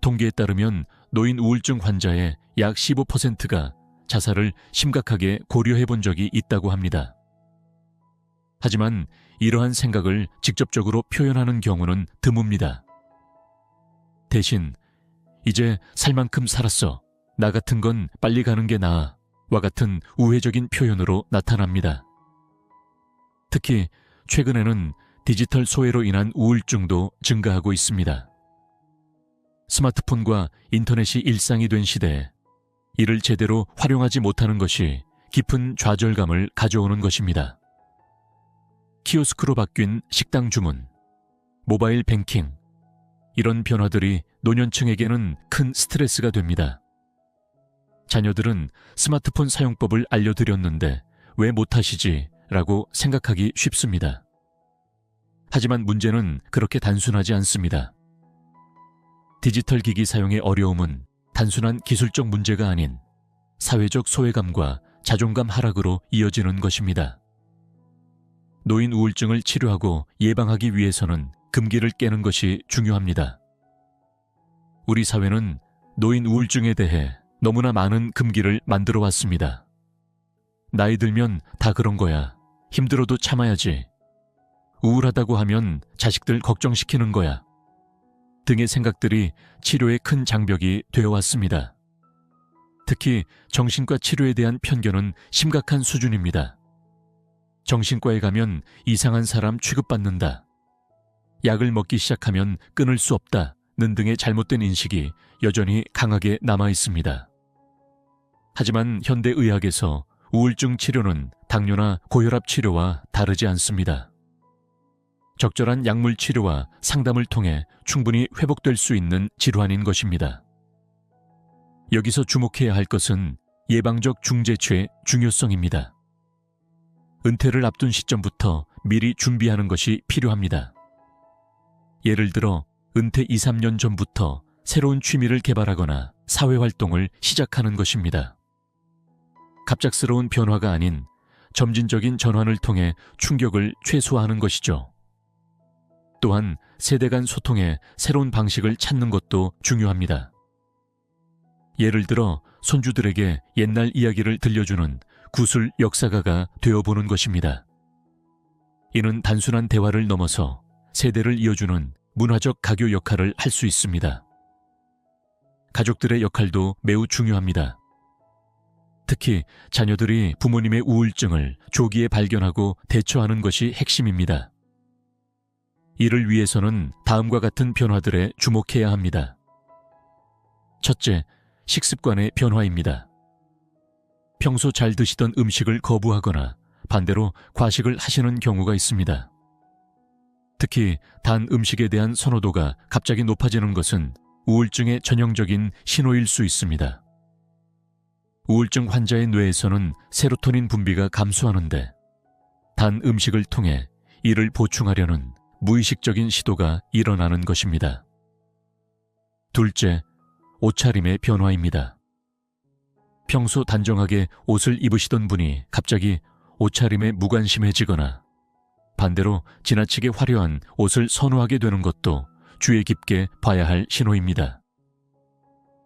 [SPEAKER 1] 통계에 따르면 노인 우울증 환자의 약 15%가 자살을 심각하게 고려해 본 적이 있다고 합니다. 하지만 이러한 생각을 직접적으로 표현하는 경우는 드뭅니다. 대신 이제 살 만큼 살았어, 나 같은 건 빨리 가는 게 나아 와 같은 우회적인 표현으로 나타납니다. 특히 최근에는 디지털 소외로 인한 우울증도 증가하고 있습니다. 스마트폰과 인터넷이 일상이 된 시대에 이를 제대로 활용하지 못하는 것이 깊은 좌절감을 가져오는 것입니다. 키오스크로 바뀐 식당 주문, 모바일 뱅킹, 이런 변화들이 노년층에게는 큰 스트레스가 됩니다. 자녀들은 스마트폰 사용법을 알려드렸는데 왜 못하시지? 라고 생각하기 쉽습니다. 하지만 문제는 그렇게 단순하지 않습니다. 디지털 기기 사용의 어려움은 단순한 기술적 문제가 아닌 사회적 소외감과 자존감 하락으로 이어지는 것입니다. 노인 우울증을 치료하고 예방하기 위해서는 금기를 깨는 것이 중요합니다. 우리 사회는 노인 우울증에 대해 너무나 많은 금기를 만들어 왔습니다. 나이 들면 다 그런 거야. 힘들어도 참아야지. 우울하다고 하면 자식들 걱정시키는 거야. 등의 생각들이 치료의 큰 장벽이 되어 왔습니다. 특히 정신과 치료에 대한 편견은 심각한 수준입니다. 정신과에 가면 이상한 사람 취급받는다. 약을 먹기 시작하면 끊을 수 없다는 등의 잘못된 인식이 여전히 강하게 남아 있습니다. 하지만 현대의학에서 우울증 치료는 당뇨나 고혈압 치료와 다르지 않습니다. 적절한 약물 치료와 상담을 통해 충분히 회복될 수 있는 질환인 것입니다. 여기서 주목해야 할 것은 예방적 중재취의 중요성입니다. 은퇴를 앞둔 시점부터 미리 준비하는 것이 필요합니다. 예를 들어 은퇴 2, 3년 전부터 새로운 취미를 개발하거나 사회활동을 시작하는 것입니다. 갑작스러운 변화가 아닌 점진적인 전환을 통해 충격을 최소화하는 것이죠. 또한 세대 간 소통에 새로운 방식을 찾는 것도 중요합니다. 예를 들어 손주들에게 옛날 이야기를 들려주는 구술 역사가가 되어보는 것입니다. 이는 단순한 대화를 넘어서 세대를 이어주는 문화적 가교 역할을 할 수 있습니다. 가족들의 역할도 매우 중요합니다. 특히 자녀들이 부모님의 우울증을 조기에 발견하고 대처하는 것이 핵심입니다. 이를 위해서는 다음과 같은 변화들에 주목해야 합니다. 첫째, 식습관의 변화입니다. 평소 잘 드시던 음식을 거부하거나 반대로 과식을 하시는 경우가 있습니다. 특히 단 음식에 대한 선호도가 갑자기 높아지는 것은 우울증의 전형적인 신호일 수 있습니다. 우울증 환자의 뇌에서는 세로토닌 분비가 감소하는데 단 음식을 통해 이를 보충하려는 무의식적인 시도가 일어나는 것입니다. 둘째, 옷차림의 변화입니다. 평소 단정하게 옷을 입으시던 분이 갑자기 옷차림에 무관심해지거나 반대로 지나치게 화려한 옷을 선호하게 되는 것도 주의 깊게 봐야 할 신호입니다.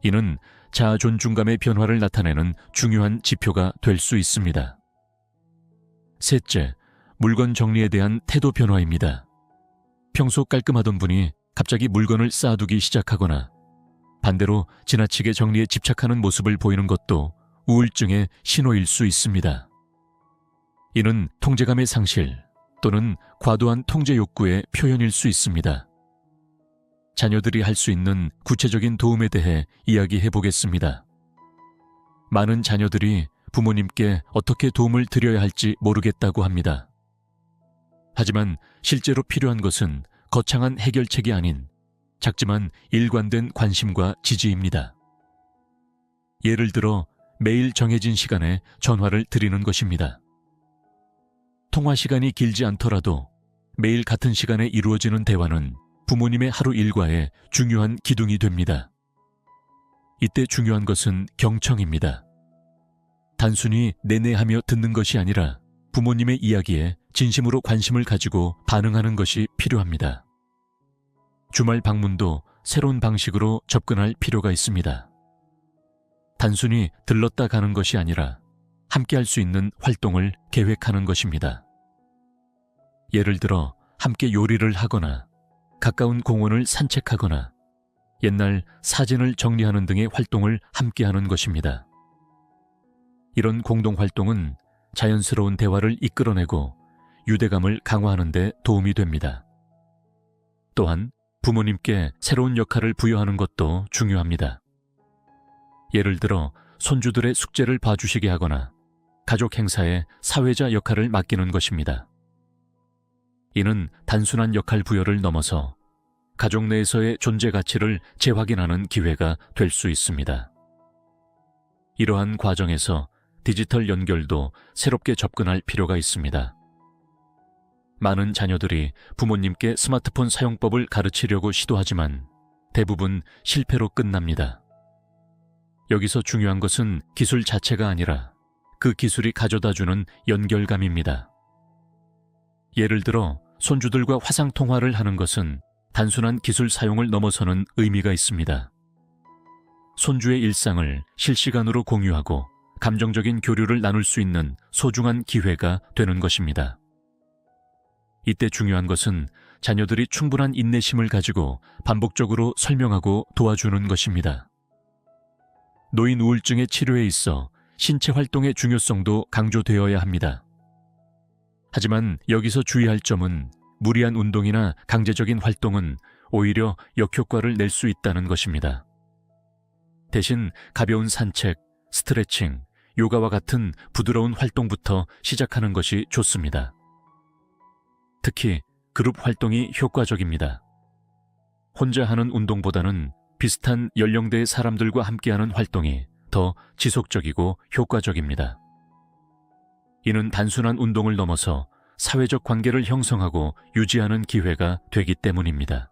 [SPEAKER 1] 이는 자아 존중감의 변화를 나타내는 중요한 지표가 될 수 있습니다. 셋째, 물건 정리에 대한 태도 변화입니다. 평소 깔끔하던 분이 갑자기 물건을 쌓아두기 시작하거나 반대로 지나치게 정리에 집착하는 모습을 보이는 것도 우울증의 신호일 수 있습니다. 이는 통제감의 상실 또는 과도한 통제 욕구의 표현일 수 있습니다. 자녀들이 할 수 있는 구체적인 도움에 대해 이야기해 보겠습니다. 많은 자녀들이 부모님께 어떻게 도움을 드려야 할지 모르겠다고 합니다. 하지만 실제로 필요한 것은 거창한 해결책이 아닌 작지만 일관된 관심과 지지입니다. 예를 들어 매일 정해진 시간에 전화를 드리는 것입니다. 통화 시간이 길지 않더라도 매일 같은 시간에 이루어지는 대화는 부모님의 하루 일과에 중요한 기둥이 됩니다. 이때 중요한 것은 경청입니다. 단순히 내내하며 듣는 것이 아니라 부모님의 이야기에 진심으로 관심을 가지고 반응하는 것이 필요합니다. 주말 방문도 새로운 방식으로 접근할 필요가 있습니다. 단순히 들렀다 가는 것이 아니라 함께 할 수 있는 활동을 계획하는 것입니다. 예를 들어 함께 요리를 하거나 가까운 공원을 산책하거나 옛날 사진을 정리하는 등의 활동을 함께 하는 것입니다. 이런 공동활동은 자연스러운 대화를 이끌어내고 유대감을 강화하는 데 도움이 됩니다. 또한 부모님께 새로운 역할을 부여하는 것도 중요합니다. 예를 들어 손주들의 숙제를 봐주시게 하거나 가족 행사에 사회자 역할을 맡기는 것입니다. 이는 단순한 역할 부여를 넘어서 가족 내에서의 존재 가치를 재확인하는 기회가 될 수 있습니다. 이러한 과정에서 디지털 연결도 새롭게 접근할 필요가 있습니다. 많은 자녀들이 부모님께 스마트폰 사용법을 가르치려고 시도하지만 대부분 실패로 끝납니다. 여기서 중요한 것은 기술 자체가 아니라 그 기술이 가져다주는 연결감입니다. 예를 들어 손주들과 화상통화를 하는 것은 단순한 기술 사용을 넘어서는 의미가 있습니다. 손주의 일상을 실시간으로 공유하고 감정적인 교류를 나눌 수 있는 소중한 기회가 되는 것입니다. 이때 중요한 것은 자녀들이 충분한 인내심을 가지고 반복적으로 설명하고 도와주는 것입니다. 노인 우울증의 치료에 있어 신체 활동의 중요성도 강조되어야 합니다. 하지만 여기서 주의할 점은 무리한 운동이나 강제적인 활동은 오히려 역효과를 낼 수 있다는 것입니다. 대신 가벼운 산책, 스트레칭, 요가와 같은 부드러운 활동부터 시작하는 것이 좋습니다. 특히 그룹 활동이 효과적입니다. 혼자 하는 운동보다는 비슷한 연령대의 사람들과 함께하는 활동이 더 지속적이고 효과적입니다. 이는 단순한 운동을 넘어서 사회적 관계를 형성하고 유지하는 기회가 되기 때문입니다.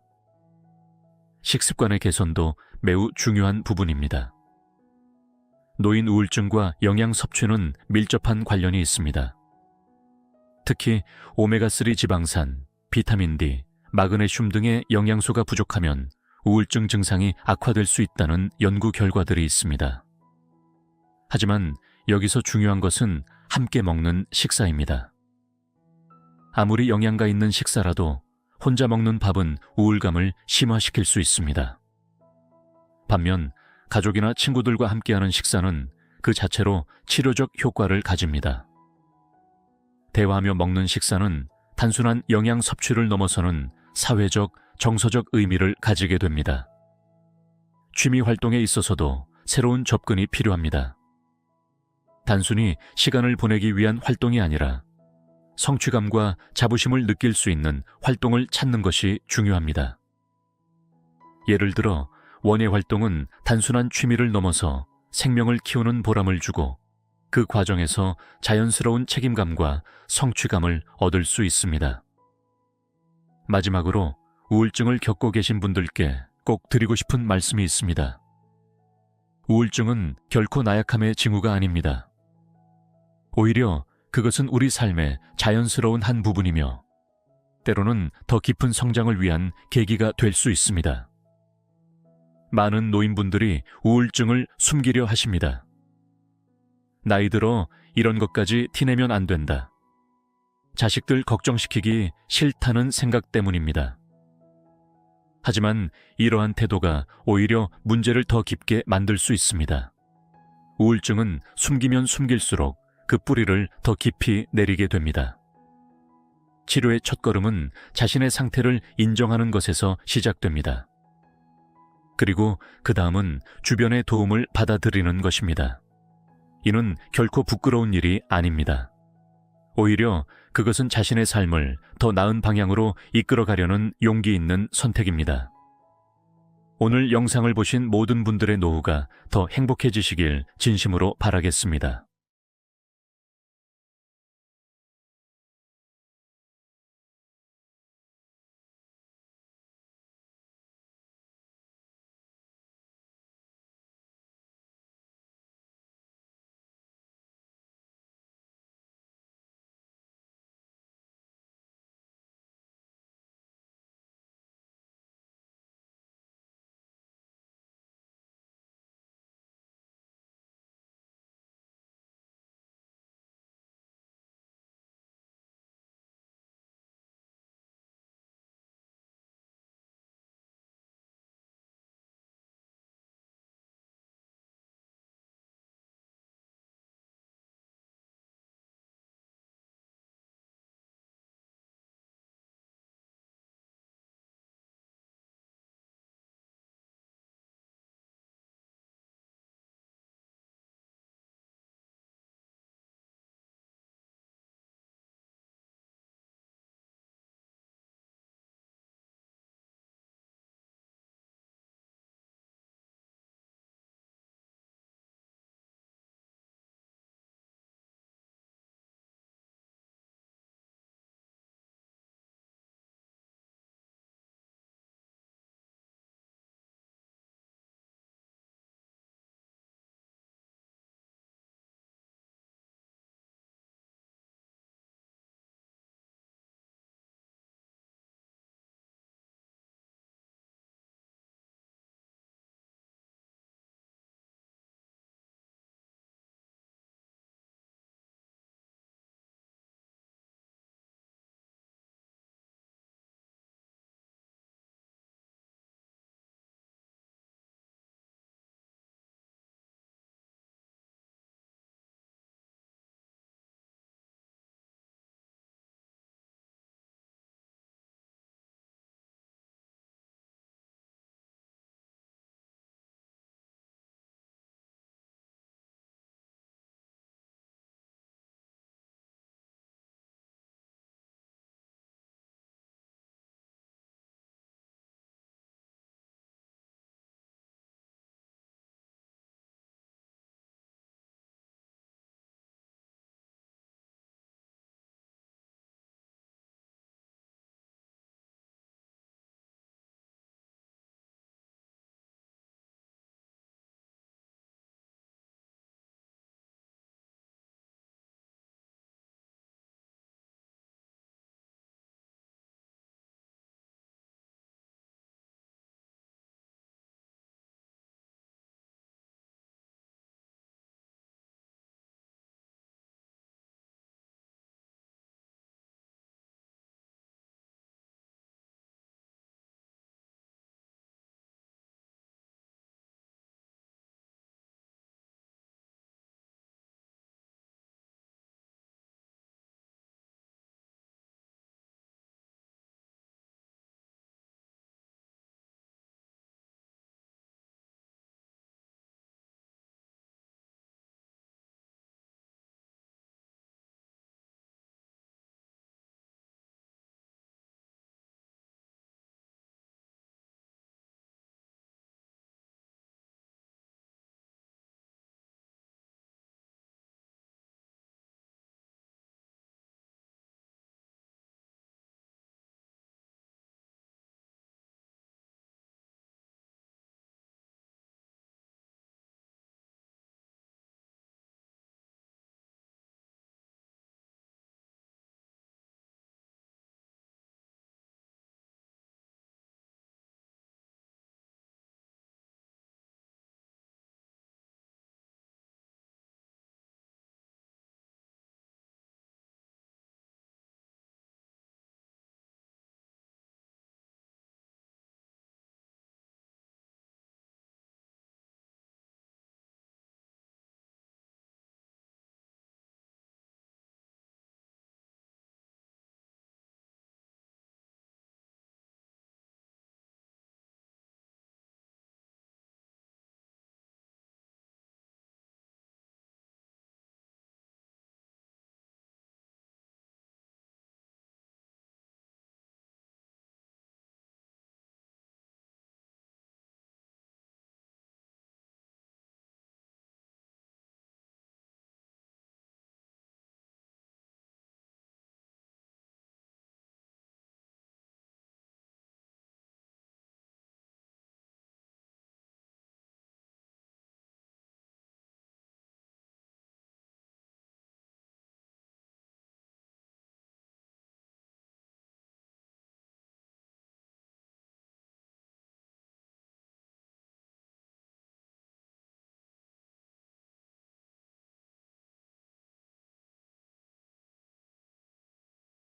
[SPEAKER 1] 식습관의 개선도 매우 중요한 부분입니다. 노인 우울증과 영양 섭취는 밀접한 관련이 있습니다. 특히 오메가3 지방산, 비타민 D, 마그네슘 등의 영양소가 부족하면 우울증 증상이 악화될 수 있다는 연구 결과들이 있습니다. 하지만 여기서 중요한 것은 함께 먹는 식사입니다. 아무리 영양가 있는 식사라도 혼자 먹는 밥은 우울감을 심화시킬 수 있습니다. 반면 가족이나 친구들과 함께하는 식사는 그 자체로 치료적 효과를 가집니다. 대화하며 먹는 식사는 단순한 영양 섭취를 넘어서는 사회적, 정서적 의미를 가지게 됩니다. 취미 활동에 있어서도 새로운 접근이 필요합니다. 단순히 시간을 보내기 위한 활동이 아니라 성취감과 자부심을 느낄 수 있는 활동을 찾는 것이 중요합니다. 예를 들어 원예 활동은 단순한 취미를 넘어서 생명을 키우는 보람을 주고 그 과정에서 자연스러운 책임감과 성취감을 얻을 수 있습니다. 마지막으로 우울증을 겪고 계신 분들께 꼭 드리고 싶은 말씀이 있습니다. 우울증은 결코 나약함의 징후가 아닙니다. 오히려 그것은 우리 삶의 자연스러운 한 부분이며 때로는 더 깊은 성장을 위한 계기가 될 수 있습니다. 많은 노인분들이 우울증을 숨기려 하십니다. 나이 들어 이런 것까지 티내면 안 된다. 자식들 걱정시키기 싫다는 생각 때문입니다. 하지만 이러한 태도가 오히려 문제를 더 깊게 만들 수 있습니다. 우울증은 숨기면 숨길수록 그 뿌리를 더 깊이 내리게 됩니다. 치료의 첫걸음은 자신의 상태를 인정하는 것에서 시작됩니다. 그리고 그 다음은 주변의 도움을 받아들이는 것입니다. 이는 결코 부끄러운 일이 아닙니다. 오히려 그것은 자신의 삶을 더 나은 방향으로 이끌어가려는 용기 있는 선택입니다. 오늘 영상을 보신 모든 분들의 노후가 더 행복해지시길 진심으로 바라겠습니다.